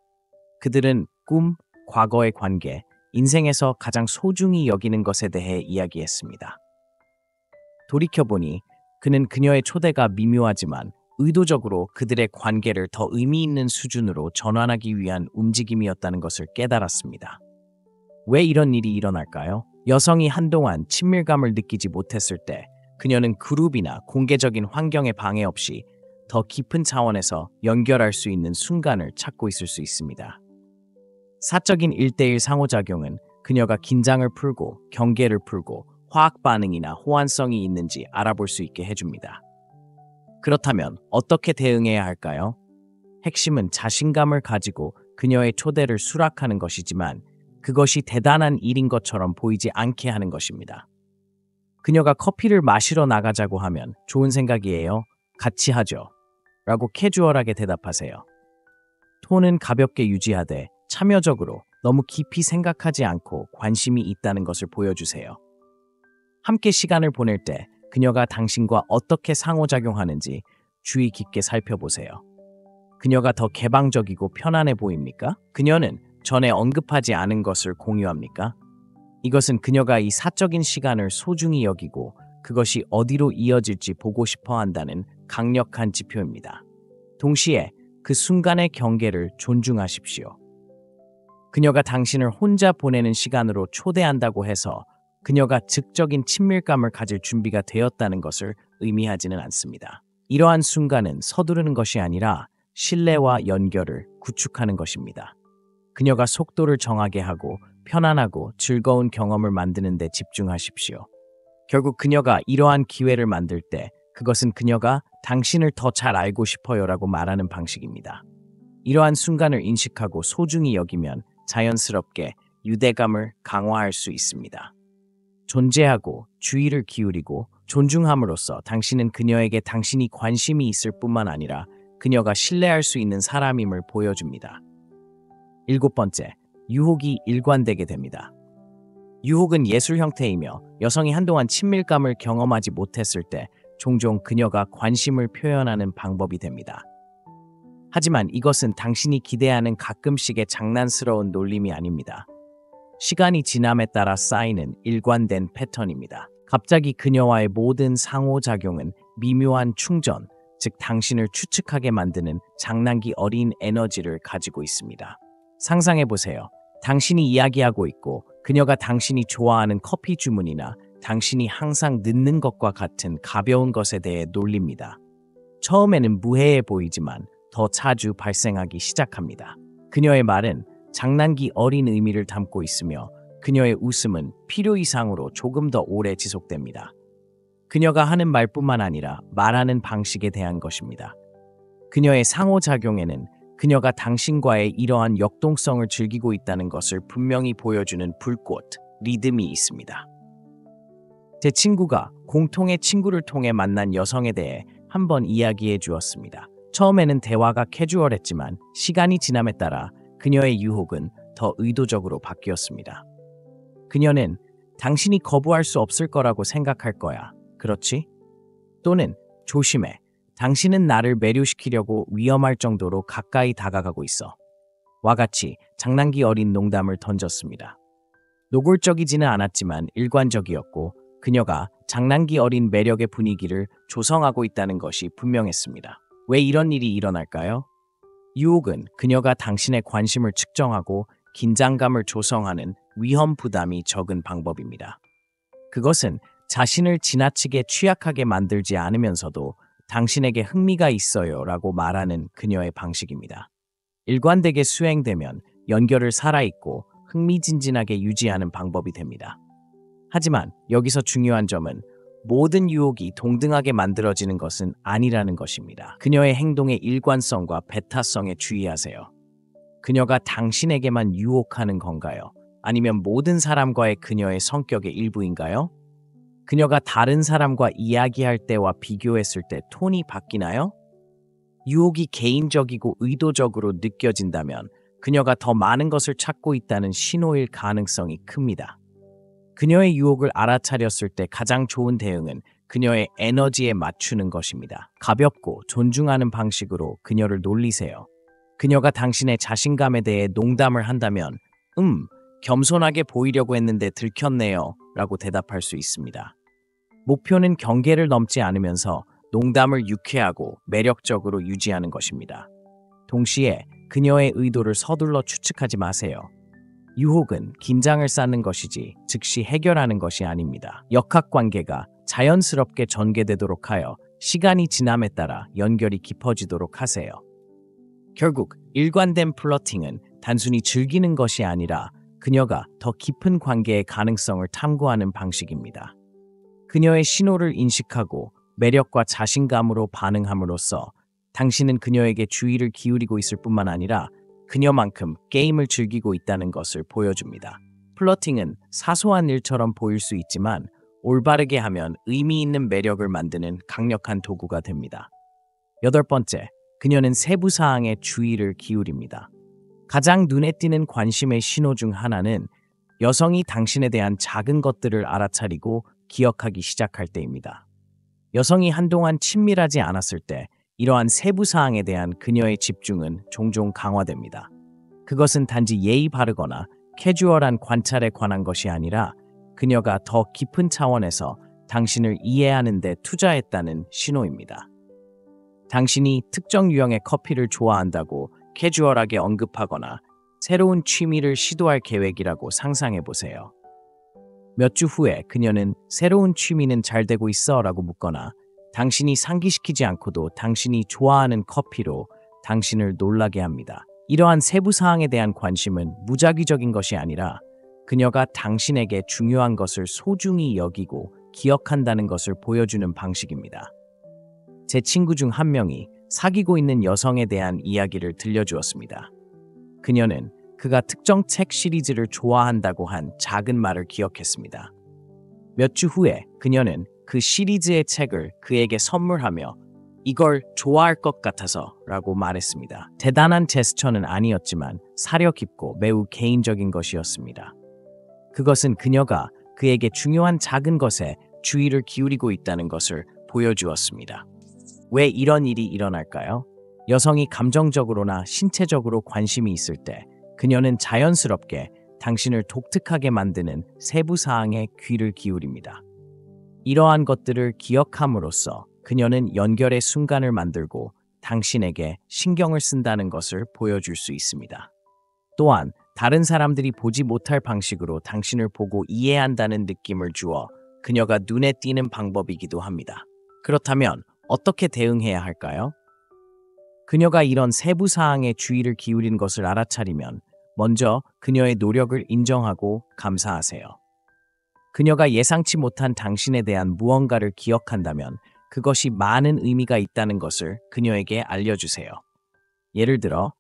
그들은 꿈, 과거의 관계, 인생에서 가장 소중히 여기는 것에 대해 이야기했습니다. 돌이켜보니 그는 그녀의 초대가 미묘하지만 의도적으로 그들의 관계를 더 의미 있는 수준으로 전환하기 위한 움직임이었다는 것을 깨달았습니다. 왜 이런 일이 일어날까요? 여성이 한동안 친밀감을 느끼지 못했을 때 그녀는 그룹이나 공개적인 환경의 방해 없이 더 깊은 차원에서 연결할 수 있는 순간을 찾고 있을 수 있습니다. 사적인 1:1 상호작용은 그녀가 긴장을 풀고 경계를 풀고 화학 반응이나 호환성이 있는지 알아볼 수 있게 해줍니다. 그렇다면 어떻게 대응해야 할까요? 핵심은 자신감을 가지고 그녀의 초대를 수락하는 것이지만 그것이 대단한 일인 것처럼 보이지 않게 하는 것입니다. 그녀가 커피를 마시러 나가자고 하면 좋은 생각이에요. 같이 하죠. 라고 캐주얼하게 대답하세요. 톤은 가볍게 유지하되 참여적으로 너무 깊이 생각하지 않고 관심이 있다는 것을 보여주세요. 함께 시간을 보낼 때 그녀가 당신과 어떻게 상호작용하는지 주의 깊게 살펴보세요. 그녀가 더 개방적이고 편안해 보입니까? 그녀는 전에 언급하지 않은 것을 공유합니까? 이것은 그녀가 이 사적인 시간을 소중히 여기고 그것이 어디로 이어질지 보고 싶어 한다는 강력한 지표입니다. 동시에 그 순간의 경계를 존중하십시오. 그녀가 당신을 혼자 보내는 시간으로 초대한다고 해서 그녀가 즉적인 친밀감을 가질 준비가 되었다는 것을 의미하지는 않습니다. 이러한 순간은 서두르는 것이 아니라 신뢰와 연결을 구축하는 것입니다. 그녀가 속도를 정하게 하고 편안하고 즐거운 경험을 만드는 데 집중하십시오. 결국 그녀가 이러한 기회를 만들 때 그것은 그녀가 당신을 더 잘 알고 싶어요라고 말하는 방식입니다. 이러한 순간을 인식하고 소중히 여기면 자연스럽게 유대감을 강화할 수 있습니다. 존재하고 주의를 기울이고 존중함으로써 당신은 그녀에게 당신이 관심이 있을 뿐만 아니라 그녀가 신뢰할 수 있는 사람임을 보여줍니다. 7번째, 유혹이 일관되게 됩니다. 유혹은 예술 형태이며 여성이 한동안 친밀감을 경험하지 못했을 때 종종 그녀가 관심을 표현하는 방법이 됩니다. 하지만 이것은 당신이 기대하는 가끔씩의 장난스러운 놀림이 아닙니다. 시간이 지남에 따라 쌓이는 일관된 패턴입니다. 갑자기 그녀와의 모든 상호작용은 미묘한 충전, 즉 당신을 추측하게 만드는 장난기 어린 에너지를 가지고 있습니다. 상상해보세요. 당신이 이야기하고 있고 그녀가 당신이 좋아하는 커피 주문이나 당신이 항상 늦는 것과 같은 가벼운 것에 대해 놀립니다. 처음에는 무해해 보이지만 더 자주 발생하기 시작합니다. 그녀의 말은 장난기 어린 의미를 담고 있으며 그녀의 웃음은 필요 이상으로 조금 더 오래 지속됩니다. 그녀가 하는 말뿐만 아니라 말하는 방식에 대한 것입니다. 그녀의 상호작용에는 그녀가 당신과의 이러한 역동성을 즐기고 있다는 것을 분명히 보여주는 불꽃, 리듬이 있습니다. 제 친구가 공통의 친구를 통해 만난 여성에 대해 한번 이야기해 주었습니다. 처음에는 대화가 캐주얼했지만 시간이 지남에 따라 그녀의 유혹은 더 의도적으로 바뀌었습니다. 그녀는 당신이 거부할 수 없을 거라고 생각할 거야. 그렇지? 또는 조심해. 당신은 나를 매료시키려고 위험할 정도로 가까이 다가가고 있어. 와 같이 장난기 어린 농담을 던졌습니다. 노골적이지는 않았지만 일관적이었고 그녀가 장난기 어린 매력의 분위기를 조성하고 있다는 것이 분명했습니다. 왜 이런 일이 일어날까요? 유혹은 그녀가 당신의 관심을 측정하고 긴장감을 조성하는 위험 부담이 적은 방법입니다. 그것은 자신을 지나치게 취약하게 만들지 않으면서도 당신에게 흥미가 있어요 라고 말하는 그녀의 방식입니다. 일관되게 수행되면 연결을 살아있고 흥미진진하게 유지하는 방법이 됩니다. 하지만 여기서 중요한 점은 모든 유혹이 동등하게 만들어지는 것은 아니라는 것입니다. 그녀의 행동의 일관성과 배타성에 주의하세요. 그녀가 당신에게만 유혹하는 건가요? 아니면 모든 사람과의 그녀의 성격의 일부인가요? 그녀가 다른 사람과 이야기할 때와 비교했을 때 톤이 바뀌나요? 유혹이 개인적이고 의도적으로 느껴진다면 그녀가 더 많은 것을 찾고 있다는 신호일 가능성이 큽니다. 그녀의 유혹을 알아차렸을 때 가장 좋은 대응은 그녀의 에너지에 맞추는 것입니다. 가볍고 존중하는 방식으로 그녀를 놀리세요. 그녀가 당신의 자신감에 대해 농담을 한다면 겸손하게 보이려고 했는데 들켰네요 라고 대답할 수 있습니다. 목표는 경계를 넘지 않으면서 농담을 유쾌하고 매력적으로 유지하는 것입니다. 동시에 그녀의 의도를 서둘러 추측하지 마세요. 유혹은 긴장을 쌓는 것이지 즉시 해결하는 것이 아닙니다. 역학관계가 자연스럽게 전개되도록 하여 시간이 지남에 따라 연결이 깊어지도록 하세요. 결국 일관된 플러팅은 단순히 즐기는 것이 아니라 그녀가 더 깊은 관계의 가능성을 탐구하는 방식입니다. 그녀의 신호를 인식하고 매력과 자신감으로 반응함으로써 당신은 그녀에게 주의를 기울이고 있을 뿐만 아니라 그녀만큼 게임을 즐기고 있다는 것을 보여줍니다. 플러팅은 사소한 일처럼 보일 수 있지만 올바르게 하면 의미 있는 매력을 만드는 강력한 도구가 됩니다. 8번째, 그녀는 세부 사항에 주의를 기울입니다. 가장 눈에 띄는 관심의 신호 중 하나는 여성이 당신에 대한 작은 것들을 알아차리고 기억하기 시작할 때입니다. 여성이 한동안 친밀하지 않았을 때 이러한 세부 사항에 대한 그녀의 집중은 종종 강화됩니다. 그것은 단지 예의 바르거나 캐주얼한 관찰에 관한 것이 아니라 그녀가 더 깊은 차원에서 당신을 이해하는 데 투자했다는 신호입니다. 당신이 특정 유형의 커피를 좋아한다고 캐주얼하게 언급하거나 새로운 취미를 시도할 계획이라고 상상해 보세요. 몇 주 후에 그녀는 새로운 취미는 잘 되고 있어 라고 묻거나 당신이 상기시키지 않고도 당신이 좋아하는 커피로 당신을 놀라게 합니다. 이러한 세부 사항에 대한 관심은 무작위적인 것이 아니라 그녀가 당신에게 중요한 것을 소중히 여기고 기억한다는 것을 보여주는 방식입니다. 제 친구 중 한 명이 사귀고 있는 여성에 대한 이야기를 들려주었습니다. 그녀는 그가 특정 책 시리즈를 좋아한다고 한 작은 말을 기억했습니다. 몇 주 후에 그녀는 그 시리즈의 책을 그에게 선물하며 이걸 좋아할 것 같아서 라고 말했습니다. 대단한 제스처는 아니었지만 사려 깊고 매우 개인적인 것이었습니다. 그것은 그녀가 그에게 중요한 작은 것에 주의를 기울이고 있다는 것을 보여주었습니다. 왜 이런 일이 일어날까요? 여성이 감정적으로나 신체적으로 관심이 있을 때 그녀는 자연스럽게 당신을 독특하게 만드는 세부 사항에 귀를 기울입니다. 이러한 것들을 기억함으로써 그녀는 연결의 순간을 만들고 당신에게 신경을 쓴다는 것을 보여줄 수 있습니다. 또한 다른 사람들이 보지 못할 방식으로 당신을 보고 이해한다는 느낌을 주어 그녀가 눈에 띄는 방법이기도 합니다. 그렇다면 어떻게 대응해야 할까요? 그녀가 이런 세부 사항에 주의를 기울인 것을 알아차리면 먼저 그녀의 노력을 인정하고 감사하세요. 그녀가 예상치 못한 당신에 대한 무언가를 기억한다면 그것이 많은 의미가 있다는 것을 그녀에게 알려주세요. 예를 들어,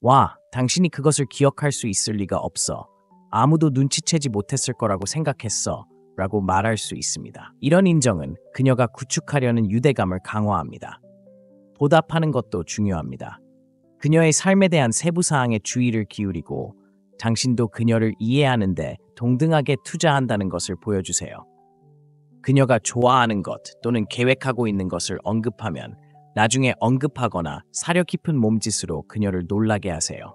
와, 당신이 그것을 기억할 수 있을 리가 없어. 아무도 눈치채지 못했을 거라고 생각했어. 라고 말할 수 있습니다. 이런 인정은 그녀가 구축하려는 유대감을 강화합니다. 보답하는 것도 중요합니다. 그녀의 삶에 대한 세부 사항에 주의를 기울이고 당신도 그녀를 이해하는데 동등하게 투자한다는 것을 보여주세요. 그녀가 좋아하는 것 또는 계획하고 있는 것을 언급하면 나중에 언급하거나 사려 깊은 몸짓으로 그녀를 놀라게 하세요.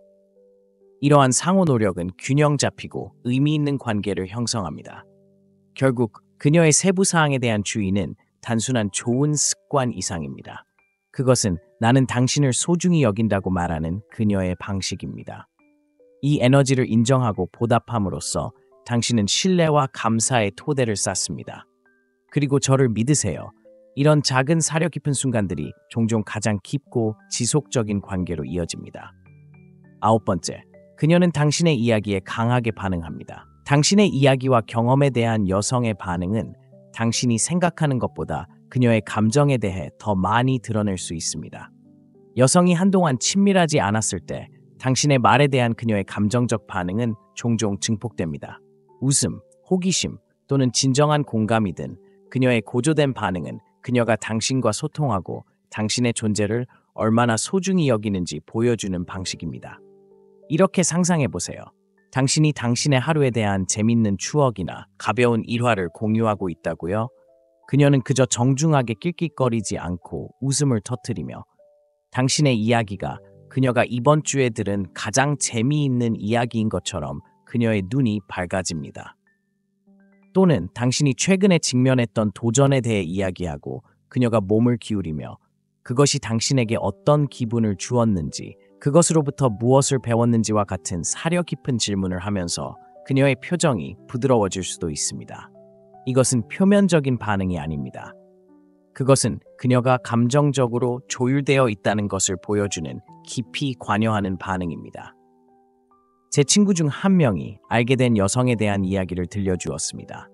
이러한 상호 노력은 균형 잡히고 의미 있는 관계를 형성합니다. 결국 그녀의 세부 사항에 대한 주의는 단순한 좋은 습관 이상입니다. 그것은 나는 당신을 소중히 여긴다고 말하는 그녀의 방식입니다. 이 에너지를 인정하고 보답함으로써 당신은 신뢰와 감사의 토대를 쌓습니다. 그리고 저를 믿으세요. 이런 작은 사려 깊은 순간들이 종종 가장 깊고 지속적인 관계로 이어집니다. 9번째, 그녀는 당신의 이야기에 강하게 반응합니다. 당신의 이야기와 경험에 대한 여성의 반응은 당신이 생각하는 것보다 그녀의 감정에 대해 더 많이 드러낼 수 있습니다. 여성이 한동안 친밀하지 않았을 때 당신의 말에 대한 그녀의 감정적 반응은 종종 증폭됩니다. 웃음, 호기심 또는 진정한 공감이든 그녀의 고조된 반응은 그녀가 당신과 소통하고 당신의 존재를 얼마나 소중히 여기는지 보여주는 방식입니다. 이렇게 상상해 보세요. 당신이 당신의 하루에 대한 재밌는 추억이나 가벼운 일화를 공유하고 있다고요? 그녀는 그저 정중하게 낄낄거리지 않고 웃음을 터뜨리며 당신의 이야기가 그녀가 이번 주에 들은 가장 재미있는 이야기인 것처럼 그녀의 눈이 밝아집니다. 또는 당신이 최근에 직면했던 도전에 대해 이야기하고 그녀가 몸을 기울이며 그것이 당신에게 어떤 기분을 주었는지, 그것으로부터 무엇을 배웠는지와 같은 사려 깊은 질문을 하면서 그녀의 표정이 부드러워질 수도 있습니다. 이것은 표면적인 반응이 아닙니다. 그것은 그녀가 감정적으로 조율되어 있다는 것을 보여주는 깊이 관여하는 반응입니다. 제 친구 중 한 명이 알게 된 여성에 대한 이야기를 들려주었습니다.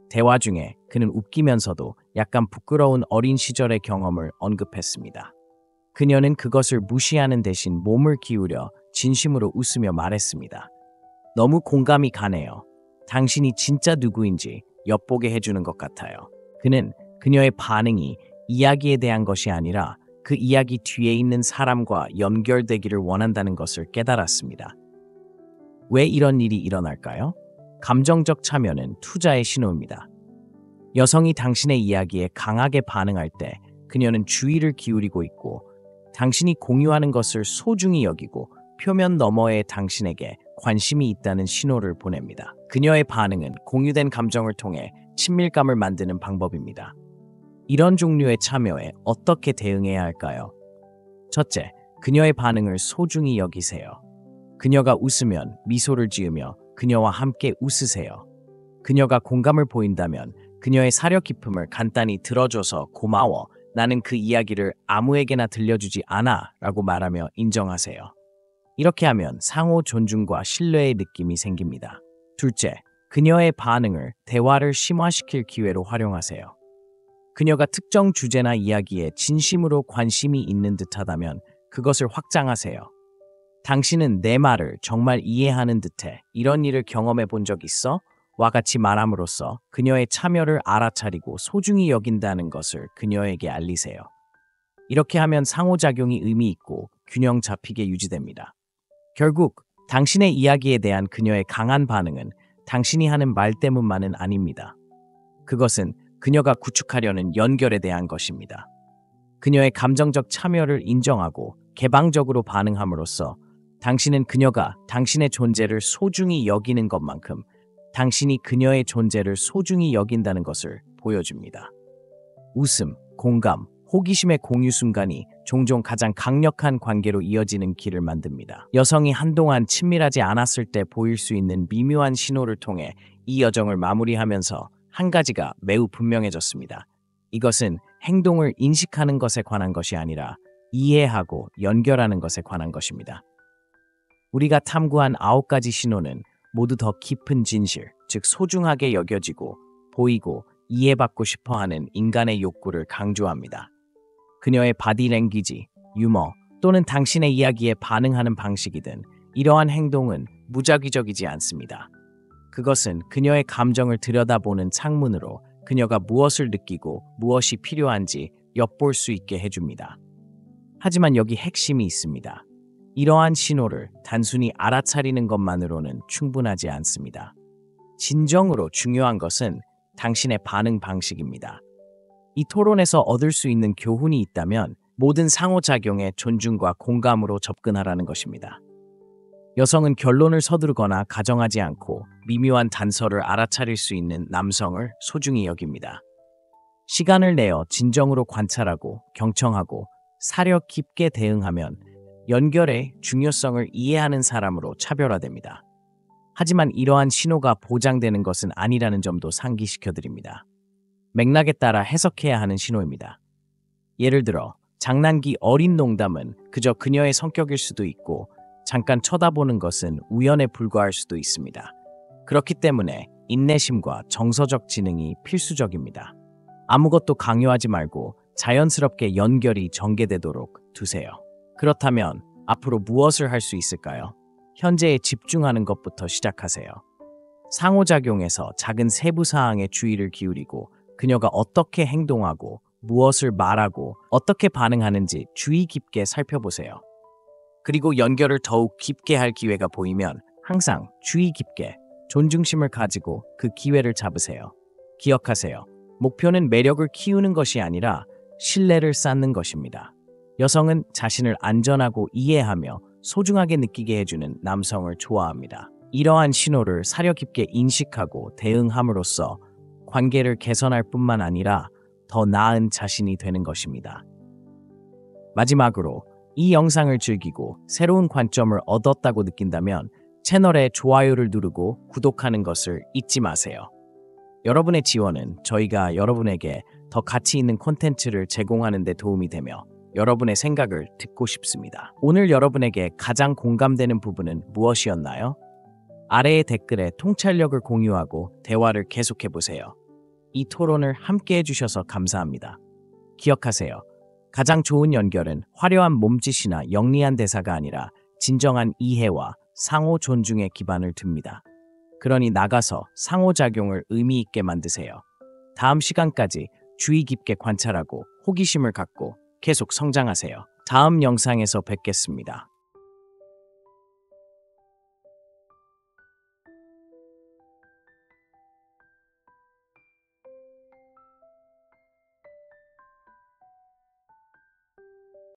대화 중에 그는 웃기면서도 약간 부끄러운 어린 시절의 경험을 언급했습니다. 그녀는 그것을 무시하는 대신 몸을 기울여 진심으로 웃으며 말했습니다. 너무 공감이 가네요. 당신이 진짜 누구인지 엿보게 해주는 것 같아요. 그는 그녀의 반응이 이야기에 대한 것이 아니라 그 이야기 뒤에 있는 사람과 연결되기를 원한다는 것을 깨달았습니다. 왜 이런 일이 일어날까요? 감정적 참여는 투자의 신호입니다. 여성이 당신의 이야기에 강하게 반응할 때 그녀는 주의를 기울이고 있고 당신이 공유하는 것을 소중히 여기고 표면 너머의 당신에게 관심이 있다는 신호를 보냅니다. 그녀의 반응은 공유된 감정을 통해 친밀감을 만드는 방법입니다. 이런 종류의 참여에 어떻게 대응해야 할까요? 첫째, 그녀의 반응을 소중히 여기세요. 그녀가 웃으면 미소를 지으며 그녀와 함께 웃으세요. 그녀가 공감을 보인다면 그녀의 사려 깊음을 간단히 들어줘서 고마워. 나는 그 이야기를 아무에게나 들려주지 않아 라고 말하며 인정하세요. 이렇게 하면 상호 존중과 신뢰의 느낌이 생깁니다. 둘째, 그녀의 반응을 대화를 심화시킬 기회로 활용하세요. 그녀가 특정 주제나 이야기에 진심으로 관심이 있는 듯하다면 그것을 확장하세요. 당신은 내 말을 정말 이해하는 듯해. 이런 일을 경험해 본 적 있어? 와 같이 말함으로써 그녀의 참여를 알아차리고 소중히 여긴다는 것을 그녀에게 알리세요. 이렇게 하면 상호작용이 의미 있고 균형 잡히게 유지됩니다. 결국 당신의 이야기에 대한 그녀의 강한 반응은 당신이 하는 말 때문만은 아닙니다. 그것은 그녀가 구축하려는 연결에 대한 것입니다. 그녀의 감정적 참여를 인정하고 개방적으로 반응함으로써 당신은 그녀가 당신의 존재를 소중히 여기는 것만큼 당신이 그녀의 존재를 소중히 여긴다는 것을 보여줍니다. 웃음, 공감, 호기심의 공유 순간이 종종 가장 강력한 관계로 이어지는 길을 만듭니다. 여성이 한동안 친밀하지 않았을 때 보일 수 있는 미묘한 신호를 통해 이 여정을 마무리하면서 한 가지가 매우 분명해졌습니다. 이것은 행동을 인식하는 것에 관한 것이 아니라 이해하고 연결하는 것에 관한 것입니다. 우리가 탐구한 9가지 신호는 모두 더 깊은 진실, 즉 소중하게 여겨지고 보이고 이해받고 싶어하는 인간의 욕구를 강조합니다. 그녀의 바디랭귀지, 유머 또는 당신의 이야기에 반응하는 방식이든 이러한 행동은 무작위적이지 않습니다. 그것은 그녀의 감정을 들여다보는 창문으로 그녀가 무엇을 느끼고 무엇이 필요한지 엿볼 수 있게 해줍니다. 하지만 여기 핵심이 있습니다. 이러한 신호를 단순히 알아차리는 것만으로는 충분하지 않습니다. 진정으로 중요한 것은 당신의 반응 방식입니다. 이 토론에서 얻을 수 있는 교훈이 있다면 모든 상호작용에 존중과 공감으로 접근하라는 것입니다. 여성은 결론을 서두르거나 가정하지 않고 미묘한 단서를 알아차릴 수 있는 남성을 소중히 여깁니다. 시간을 내어 진정으로 관찰하고 경청하고 사려 깊게 대응하면 연결의 중요성을 이해하는 사람으로 차별화됩니다. 하지만 이러한 신호가 보장되는 것은 아니라는 점도 상기시켜드립니다. 맥락에 따라 해석해야 하는 신호입니다. 예를 들어 장난기 어린 농담은 그저 그녀의 성격일 수도 있고 잠깐 쳐다보는 것은 우연에 불과할 수도 있습니다. 그렇기 때문에 인내심과 정서적 지능이 필수적입니다. 아무것도 강요하지 말고 자연스럽게 연결이 전개되도록 두세요. 그렇다면 앞으로 무엇을 할 수 있을까요? 현재에 집중하는 것부터 시작하세요. 상호작용에서 작은 세부 사항에 주의를 기울이고 그녀가 어떻게 행동하고 무엇을 말하고 어떻게 반응하는지 주의 깊게 살펴보세요. 그리고 연결을 더욱 깊게 할 기회가 보이면 항상 주의 깊게 존중심을 가지고 그 기회를 잡으세요. 기억하세요. 목표는 매력을 키우는 것이 아니라 신뢰를 쌓는 것입니다. 여성은 자신을 안전하고 이해하며 소중하게 느끼게 해주는 남성을 좋아합니다. 이러한 신호를 사려 깊게 인식하고 대응함으로써 관계를 개선할 뿐만 아니라 더 나은 자신이 되는 것입니다. 마지막으로 이 영상을 즐기고 새로운 관점을 얻었다고 느낀다면 채널에 좋아요를 누르고 구독하는 것을 잊지 마세요. 여러분의 지원은 저희가 여러분에게 더 가치 있는 콘텐츠를 제공하는 데 도움이 되며 여러분의 생각을 듣고 싶습니다. 오늘 여러분에게 가장 공감되는 부분은 무엇이었나요? 아래의 댓글에 통찰력을 공유하고 대화를 계속해보세요. 이 토론을 함께 해주셔서 감사합니다. 기억하세요. 가장 좋은 연결은 화려한 몸짓이나 영리한 대사가 아니라 진정한 이해와 상호 존중의 기반을 둡니다. 그러니 나가서 상호작용을 의미 있게 만드세요. 다음 시간까지 주의 깊게 관찰하고 호기심을 갖고 계속 성장하세요. 다음 영상에서 뵙겠습니다.